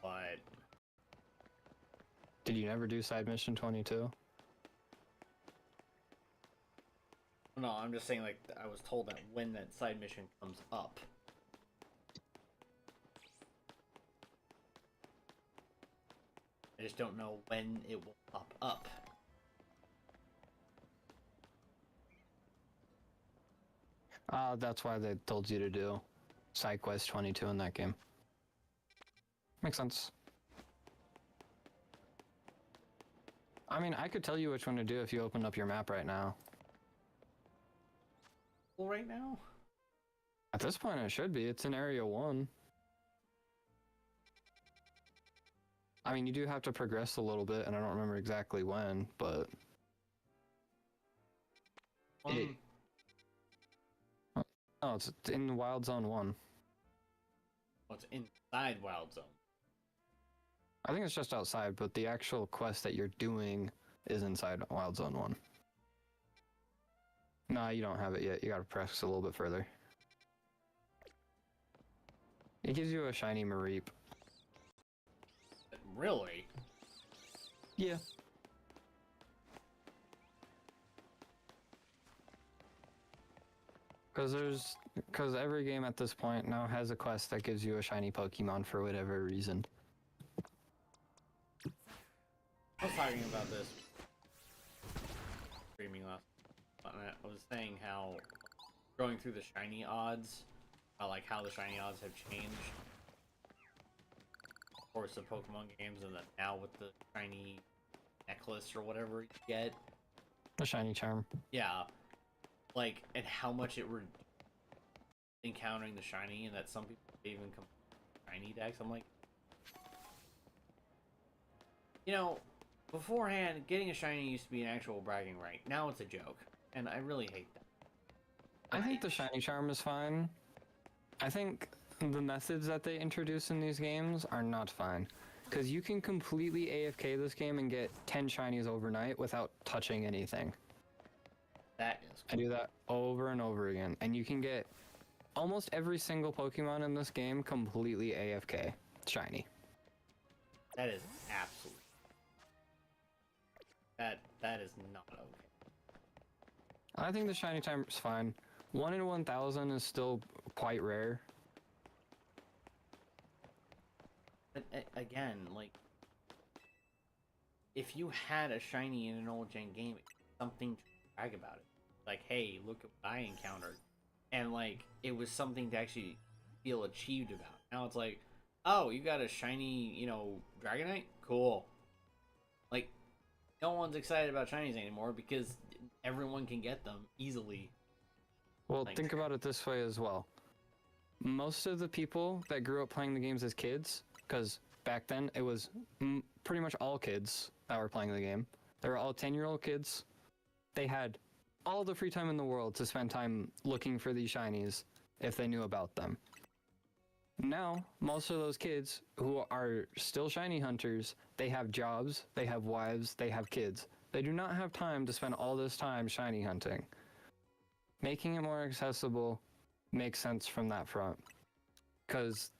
but Did you never do side mission 22? no, I'm just saying like I was told that when that side mission comes up. just don't know when it will pop up. That's why they told you to do side quest 22 in that game. Makes sense. I mean, I could tell you which one to do if you opened up your map right now. Well, right now? At this point, it should be. It's in Area 1. I mean, you do have to progress a little bit, and I don't remember exactly when, but... Oh, it's in Wild Zone 1. Oh, it's inside Wild Zone. I think it's just outside, but the actual quest that you're doing is inside Wild Zone 1. Nah, you don't have it yet. You gotta press a little bit further. It gives you a shiny Mareep. Really? Yeah. Because every game at this point now has a quest that gives you a shiny Pokemon for whatever reason. I was talking about this streaming last night. I was saying how going through the shiny odds, like how the shiny odds have changed. Of course, the Pokemon games, and then now with the shiny necklace or whatever you get. A shiny charm. Yeah. Like, and how much it encountering the shiny, and that some people even come shiny decks. I'm like, you know, beforehand, getting a shiny used to be an actual bragging right. Now it's a joke, and I really hate that. I think the shiny charm is fine. I think the methods that they introduce in these games are not fine. Because you can completely AFK this game and get 10 shinies overnight without touching anything. That is cool. I do that over and over again. And you can get almost every single Pokemon in this game completely AFK. Shiny. That is absolutely... That is not okay. I think the shiny type is fine. 1 in 1,000 is still quite rare. But again, like, if you had a shiny in an old gen game, it's something to brag about it. Like, hey, look at what I encountered. And, like, it was something to actually feel achieved about. Now it's like, oh, you got a shiny, you know, Dragonite? Cool. Like, no one's excited about shinies anymore because everyone can get them easily. Well, Like, think about it this way as well. Most of the people that grew up playing the games as kids, because back then it was pretty much all kids that were playing the game. They were all 10-year-old kids. They had all the free time in the world to spend time looking for these shinies if they knew about them. Now, most of those kids who are still shiny hunters, they have jobs, they have wives, they have kids. They do not have time to spend all this time shiny hunting. Making it more accessible makes sense from that front. Because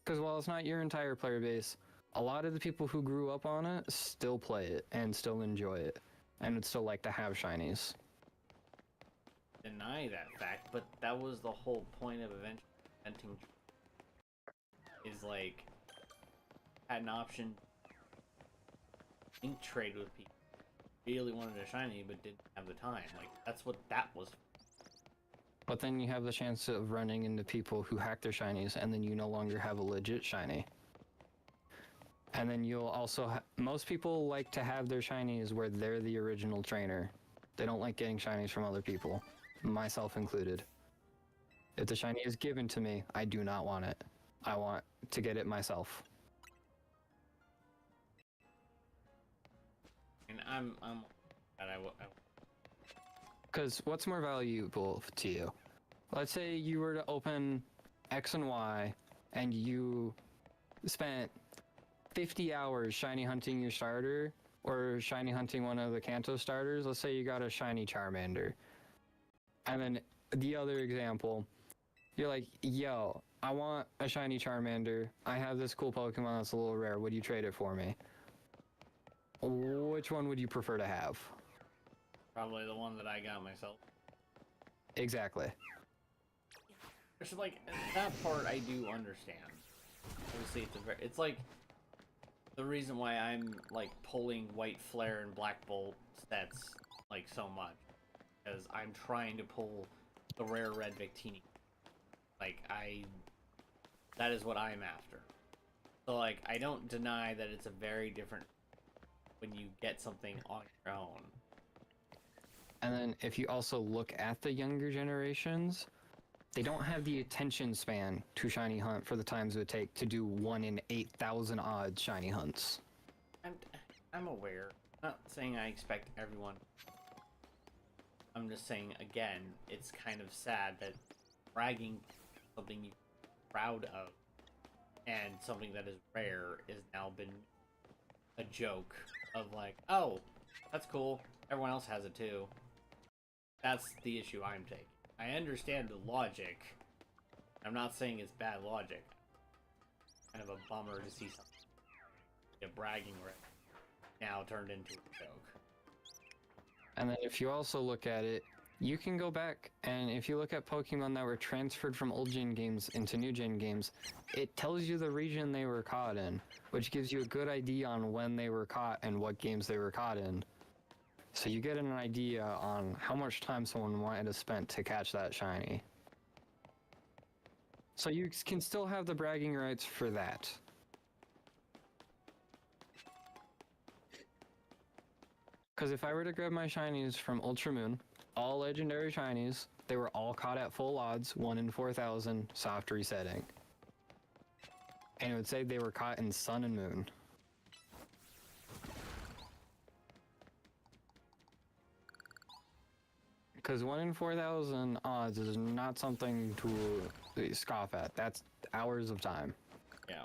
while it's not your entire player base, a lot of the people who grew up on it still play it and still enjoy it and would still like to have shinies. Deny that fact, but that was the whole point of eventing. Is like, had an option to trade with people. Really wanted a shiny, but didn't have the time. Like, that's what that was. But then you have the chance of running into people who hack their shinies, and then you no longer have a legit shiny. And then you'll also most people like to have their shinies where they're the original trainer. They don't like getting shinies from other people, myself included. If the shiny is given to me, I do not want it. I want to get it myself. And I'm Because what's more valuable to you? Let's say you were to open X and Y, and you spent 50 hours shiny hunting your starter, or shiny hunting one of the Kanto starters. Let's say you got a shiny Charmander. And then the other example, you're like, yo, I want a shiny Charmander. I have this cool Pokemon that's a little rare. Would you trade it for me? Which one would you prefer to have? probably the one that I got myself. Exactly. So, like, that part I do understand. Obviously, it's like, the reason why I'm like pulling White Flare and Black Bolt sets like so much, because I'm trying to pull the rare Red Victini. Like that is what I'm after. So like I don't deny that it's a very different when you get something on your own. And then if you also look at the younger generations, they don't have the attention span to shiny hunt for the times it would take to do 1 in 8,000 odd shiny hunts. I'm aware. I'm not saying I expect everyone. I'm just saying again, it's kind of sad that bragging something you're proud of and something that is rare is now been a joke of like, oh, that's cool. Everyone else has it too. That's the issue I'm taking. I understand the logic. I'm not saying it's bad logic. Kind of a bummer to see something, a bragging right now turned into a joke. And then if you also look at it, you can go back and if you look at Pokemon that were transferred from old gen games into new gen games, it tells you the region they were caught in, which gives you a good idea on when they were caught and what games they were caught in. So you get an idea on how much time someone might have spent to catch that shiny. So you can still have the bragging rights for that. Because if I were to grab my shinies from Ultra Moon, all legendary shinies, they were all caught at full odds, 1 in 4,000, soft resetting. And it would say they were caught in Sun and Moon. Because 1 in 4,000 odds is not something to scoff at. That's hours of time. Yeah.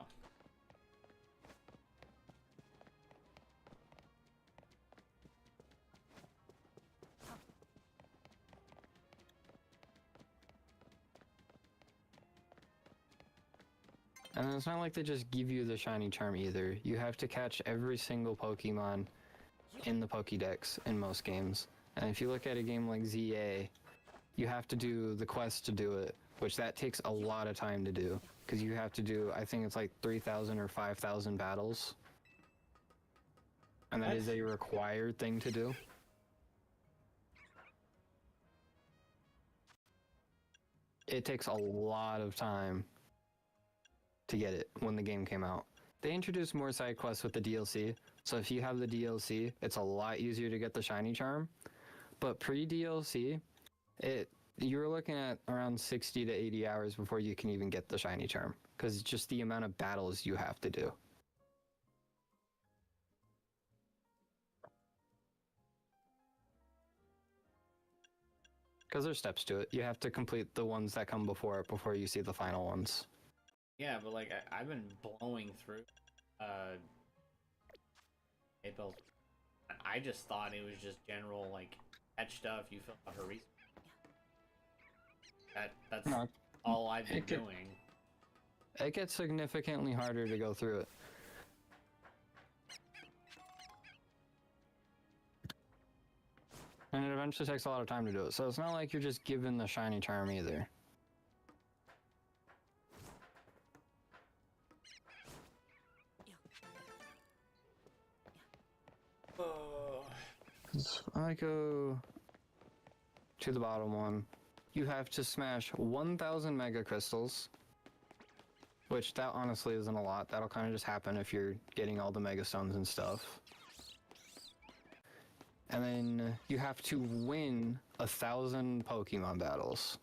And it's not like they just give you the shiny charm either. You have to catch every single Pokemon in the Pokédex in most games. And if you look at a game like ZA, you have to do the quest to do it, which that takes a lot of time to do. Because you have to do, I think it's like 3,000 or 5,000 battles. And that is a required thing to do. It takes a lot of time to get it when the game came out. They introduced more side quests with the DLC, so if you have the DLC, it's a lot easier to get the shiny charm. But pre-DLC, you're looking at around 60 to 80 hours before you can even get the shiny charm, because it's just the amount of battles you have to do. Because there's steps to it. You have to complete the ones that come before it before you see the final ones. Yeah, but like I've been blowing through April. I just thought it was just general like catch stuff. You fill out her research. That's No, all I've been doing. It gets significantly harder to go through it. And it eventually takes a lot of time to do it, so it's not like you're just given the shiny charm either. I go to the bottom one. You have to smash 1,000 Mega Crystals, which that honestly isn't a lot. That'll kind of just happen if you're getting all the Mega Stones and stuff. And then you have to win 1,000 Pokemon battles.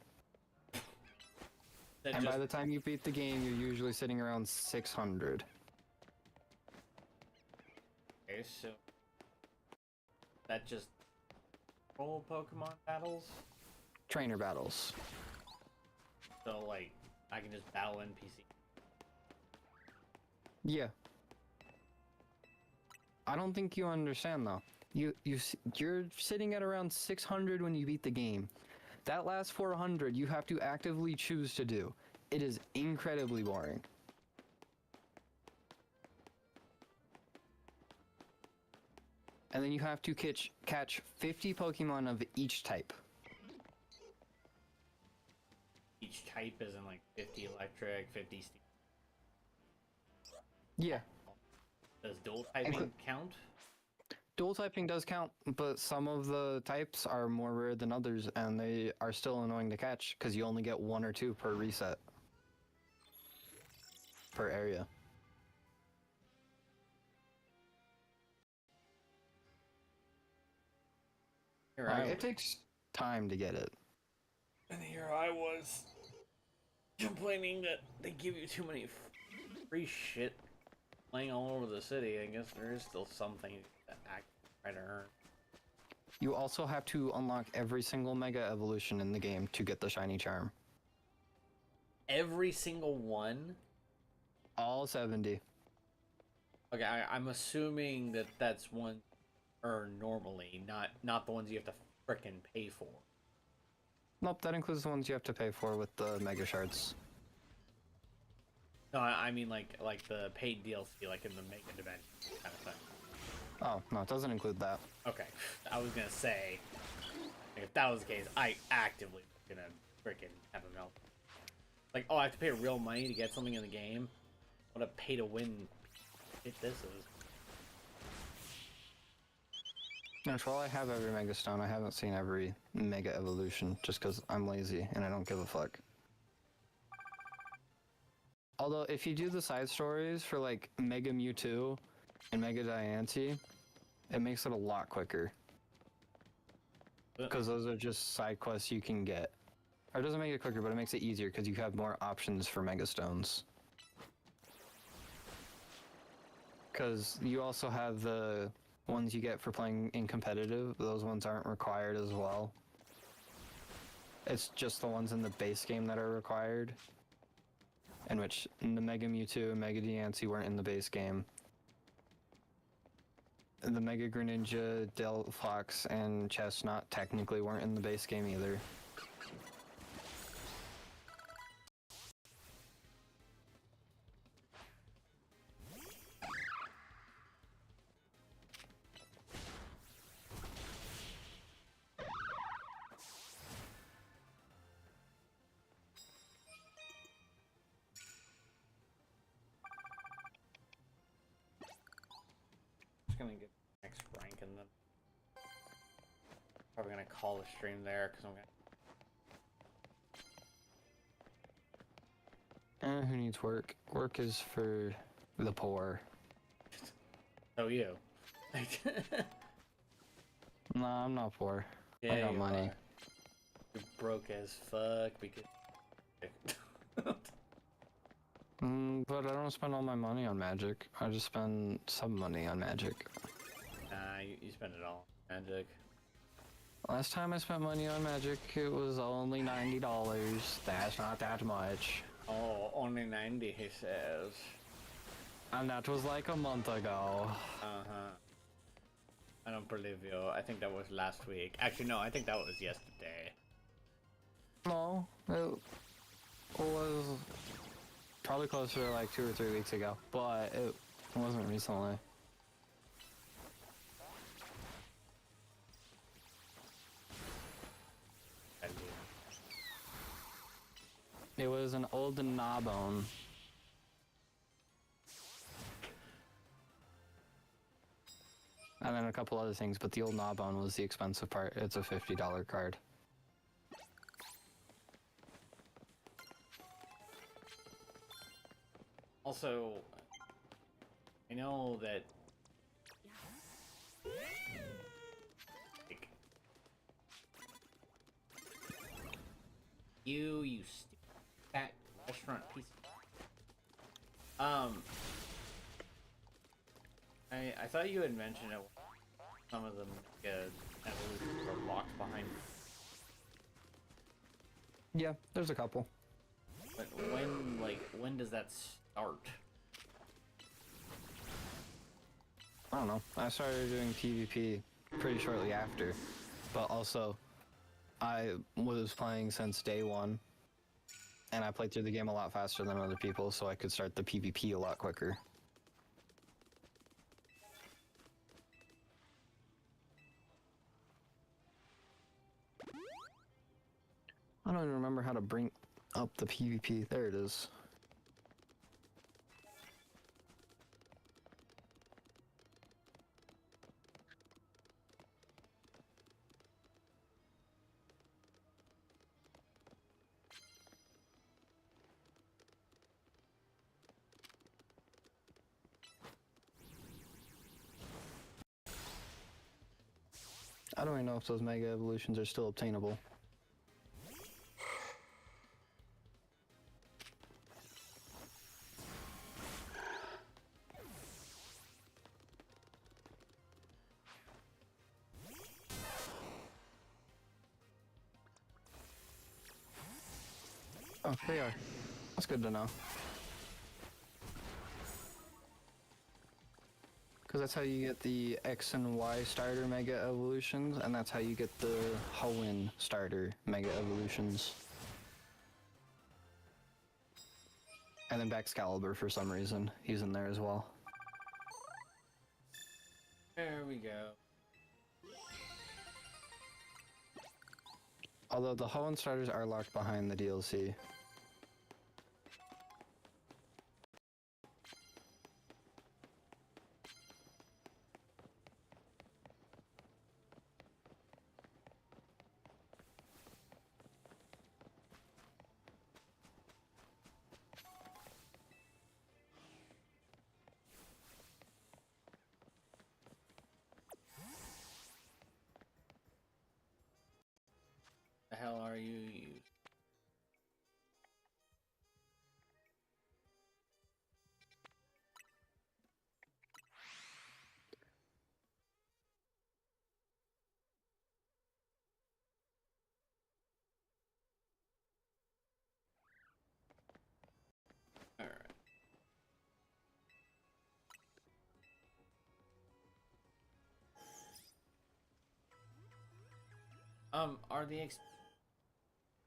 And by the time you beat the game, you're usually sitting around 600. Okay, so that just roll Pokemon battles? Trainer battles. So like I can just battle NPC. Yeah. I don't think you understand though. You're sitting at around 600 when you beat the game. That last 400 you have to actively choose to do. It is incredibly boring. And then you have to catch 50 Pokemon of each type. Each type is in like 50 electric, 50 steel. Yeah. Does dual typing count? Dual typing does count, but some of the types are more rare than others, and they are still annoying to catch because you only get 1 or 2 per reset per area. It takes time to get it. And here I was complaining that they give you too many free shit playing all over the city. I guess there is still something to try to earn. You also have to unlock every single Mega Evolution in the game to get the Shiny Charm. Every single one? All 70. Okay, I'm assuming that that's one earned normally, not the ones you have to frickin' pay for. Nope, that includes the ones you have to pay for with the Mega Shards. No, I mean like the paid DLC, like in the Mega event kind of thing. Oh, no, it doesn't include that. Okay, I was gonna say, if that was the case, I actively gonna frickin', I don't know. Like, oh, I have to pay real money to get something in the game? What a pay-to-win shit this is. No, while I have every Mega Stone, I haven't seen every Mega Evolution, just because I'm lazy and I don't give a fuck. Although, if you do the side stories for, like, Mega Mewtwo and Mega Diancie, it makes it a lot quicker. Because those are just side quests you can get. Or it doesn't make it quicker, but it makes it easier because you have more options for Mega Stones. Because you also have the ones you get for playing in competitive. Those ones aren't required as well. It's just the ones in the base game that are required. In which the Mega Mewtwo and Mega Diancie weren't in the base game. And the Mega Greninja, Delphox, and Chestnut technically weren't in the base game either. Gonna get next rank and then probably gonna call the stream there because I'm gonna. Who needs work? Work is for the poor. So you. No, I'm not poor. Yeah, I got money. You're broke as fuck because. But I don't spend all my money on Magic. I just spend some money on Magic. Nah, you spend it all on Magic. Last time I spent money on Magic, it was only $90. That's not that much. Oh, only 90, he says. And that was like a month ago. Uh-huh. I don't believe you. I think that was last week. Actually, no, I think that was yesterday. No, it was probably closer to like 2 or 3 weeks ago, but it wasn't recently. It was an old Gnawbone. And then a couple other things, but the old Gnawbone was the expensive part. It's a $50 card. Also, I know that like, you stupid fat restaurant piece of I thought you had mentioned it. Some of them evolutions are locked behind. Yeah, there's a couple. But when does that start? I don't know. I started doing PvP pretty shortly after, but also I was playing since day one, and I played through the game a lot faster than other people, so I could start the PvP a lot quicker. I don't even remember how to bring up the PvP. There it is. I don't even know if those Mega Evolutions are still obtainable. Oh, they are. That's good to know. Because that's how you get the X and Y starter Mega Evolutions, and that's how you get the Hoenn starter Mega Evolutions. And then Baxcalibur for some reason. He's in there as well. There we go. Although the Hoenn starters are locked behind the DLC. The hell are you? All right. Are the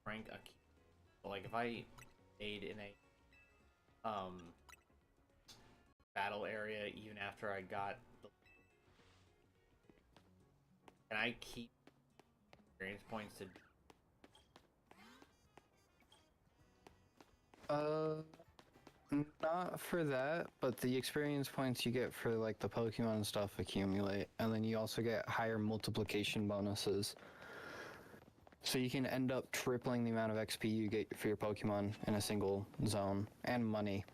rank a key? Like if I stayed in a battle area even after I got the, can I keep experience points to Not for that, but the experience points you get for like the Pokemon and stuff accumulate, and then you also get higher multiplication bonuses. So you can end up tripling the amount of XP you get for your Pokemon in a single zone. And money.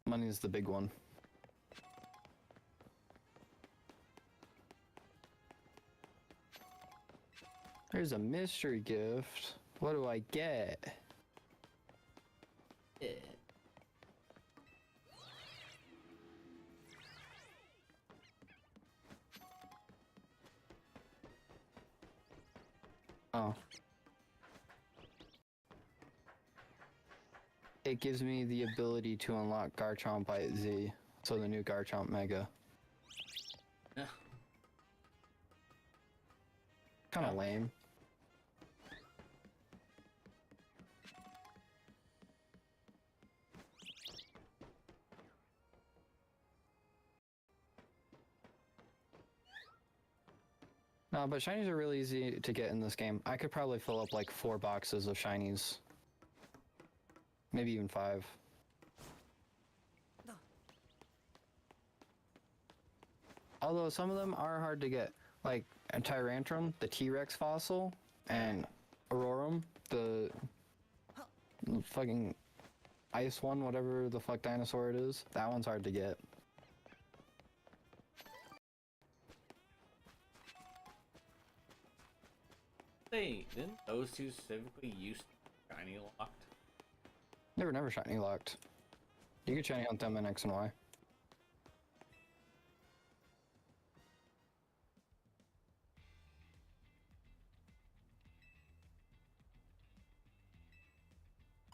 Money is the big one. There's a mystery gift. What do I get? it? Oh. It gives me the ability to unlock Garchomp Bite Z. So the new Garchomp Mega. Yeah. Kinda lame. No, but shinies are really easy to get in this game. I could probably fill up like 4 boxes of shinies. Maybe even 5. Although some of them are hard to get. Like a Tyrantrum, the T-Rex fossil, and Aurorum, the fucking ice one, whatever the fuck dinosaur it is. That one's hard to get. Hey, didn't those two specifically used to be shiny locked? They were never shiny locked. You could shiny hunt them in X and Y.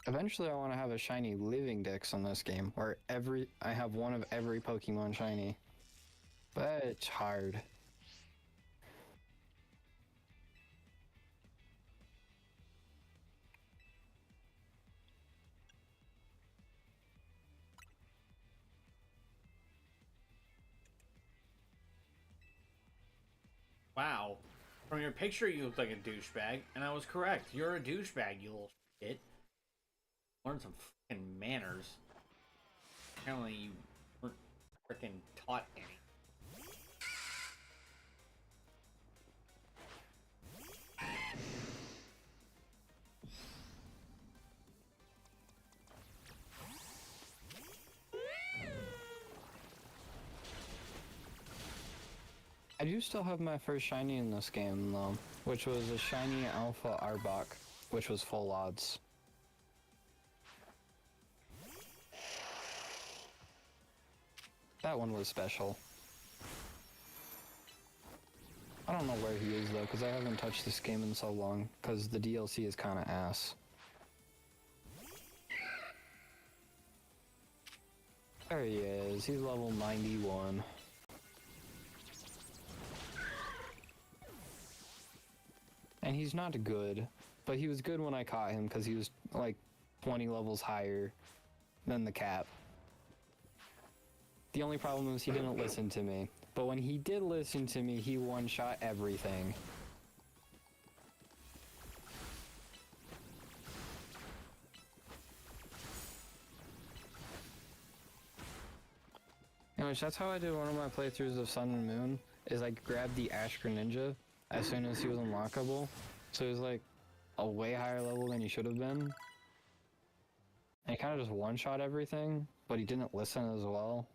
Eventually I want to have a shiny living dex on this game, where I have one of every Pokemon shiny. But it's hard. Wow. From your picture, you look like a douchebag, and I was correct. You're a douchebag, you little shit. Learn some fucking manners. Apparently, you weren't freaking taught any. I do still have my first shiny in this game, though, which was a shiny Alpha Arbok, which was full odds. That one was special. I don't know where he is, though, because I haven't touched this game in so long, because the DLC is kind of ass. There he is. He's level 91. And he's not good, but he was good when I caught him because he was like 20 levels higher than the cap. The only problem was he didn't listen to me. But when he did listen to me, he one-shot everything. Anyways, that's how I did one of my playthroughs of Sun and Moon, is I grabbed the Ash Greninja as soon as he was unlockable. So he was like a way higher level than he should have been. And he kind of just one-shot everything, but he didn't listen as well.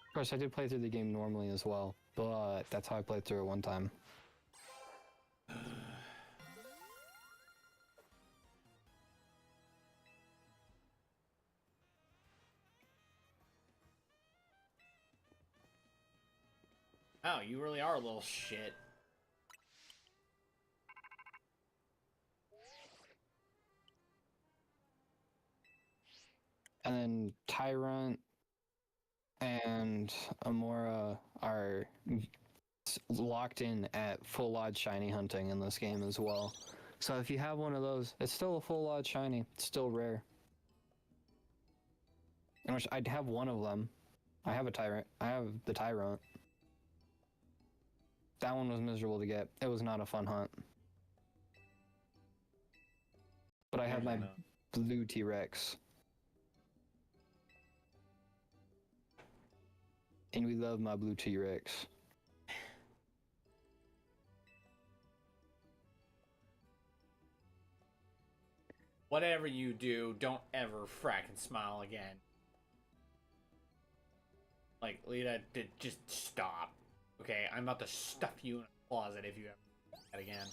Of course, I did play through the game normally as well, but that's how I played through it one time. Wow, you really are a little shit. And then Tyrant and Amora are locked in at full odds shiny hunting in this game as well. So if you have one of those, it's still a full odds shiny. It's still rare. In which I'd have one of them. I have a Tyrant. I have the Tyrant. That one was miserable to get. It was not a fun hunt. But I have my blue T-Rex. And we love my blue T-Rex. Whatever you do, don't ever fracking smile again. Like, Lita, just stop. Okay, I'm about to stuff you in a closet if you ever do that again.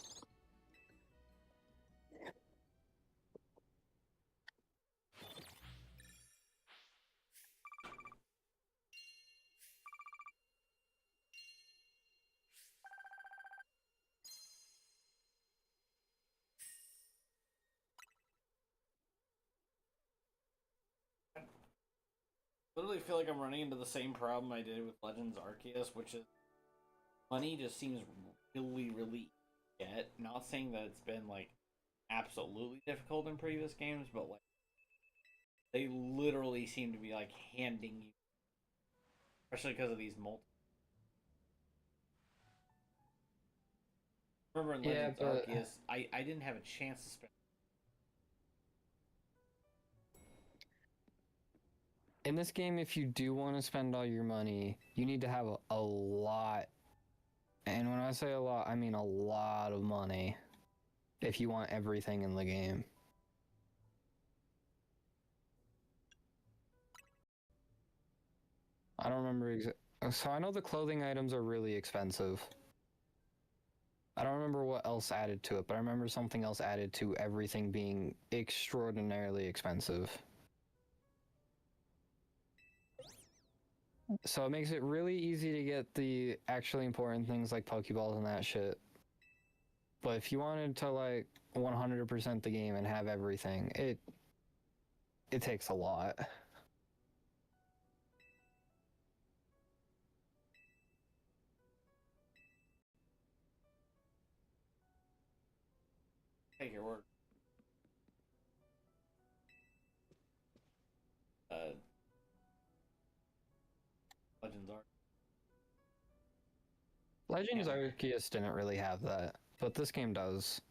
Literally feel like I'm running into the same problem I did with Legends Arceus, which is money just seems really easy to get. Not saying that it's been like absolutely difficult in previous games, but like they literally seem to be like handing you, especially because of these multi. Remember in Legends Arceus, I didn't have a chance to spend. In this game, if you do want to spend all your money, you need to have a lot. And when I say a lot, I mean a lot of money. If you want everything in the game. I don't remember so I know the clothing items are really expensive. I don't remember what else added to it, but I remember something else added to everything being extraordinarily expensive. So it makes it really easy to get the actually important things like Pokeballs and that shit. But if you wanted to like 100% the game and have everything, it takes a lot. Take your word. Legends Arceus. Legends Arceus didn't really have that, but this game does.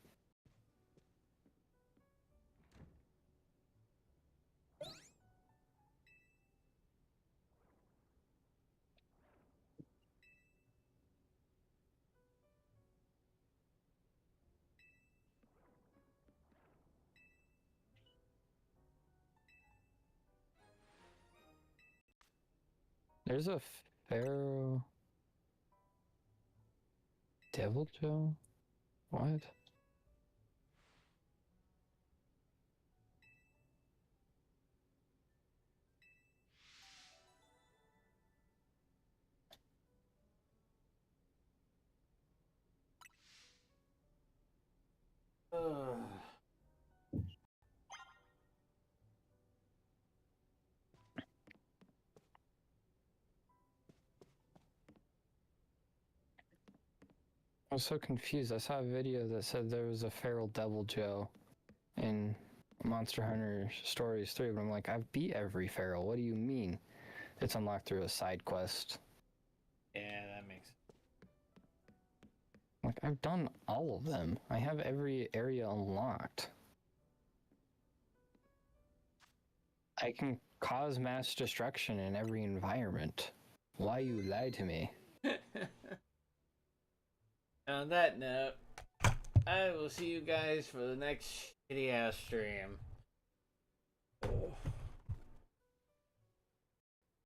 There's a Pharaoh Devil Joe? What? I was so confused. I saw a video that said there was a feral Devil Joe in Monster Hunter Stories 3, but I'm like, I've beat every feral. What do you mean? It's unlocked through a side quest. Yeah, that makes sense. Like, I've done all of them. I have every area unlocked. I can cause mass destruction in every environment. Why you lie to me? On that note, I will see you guys for the next shitty ass stream.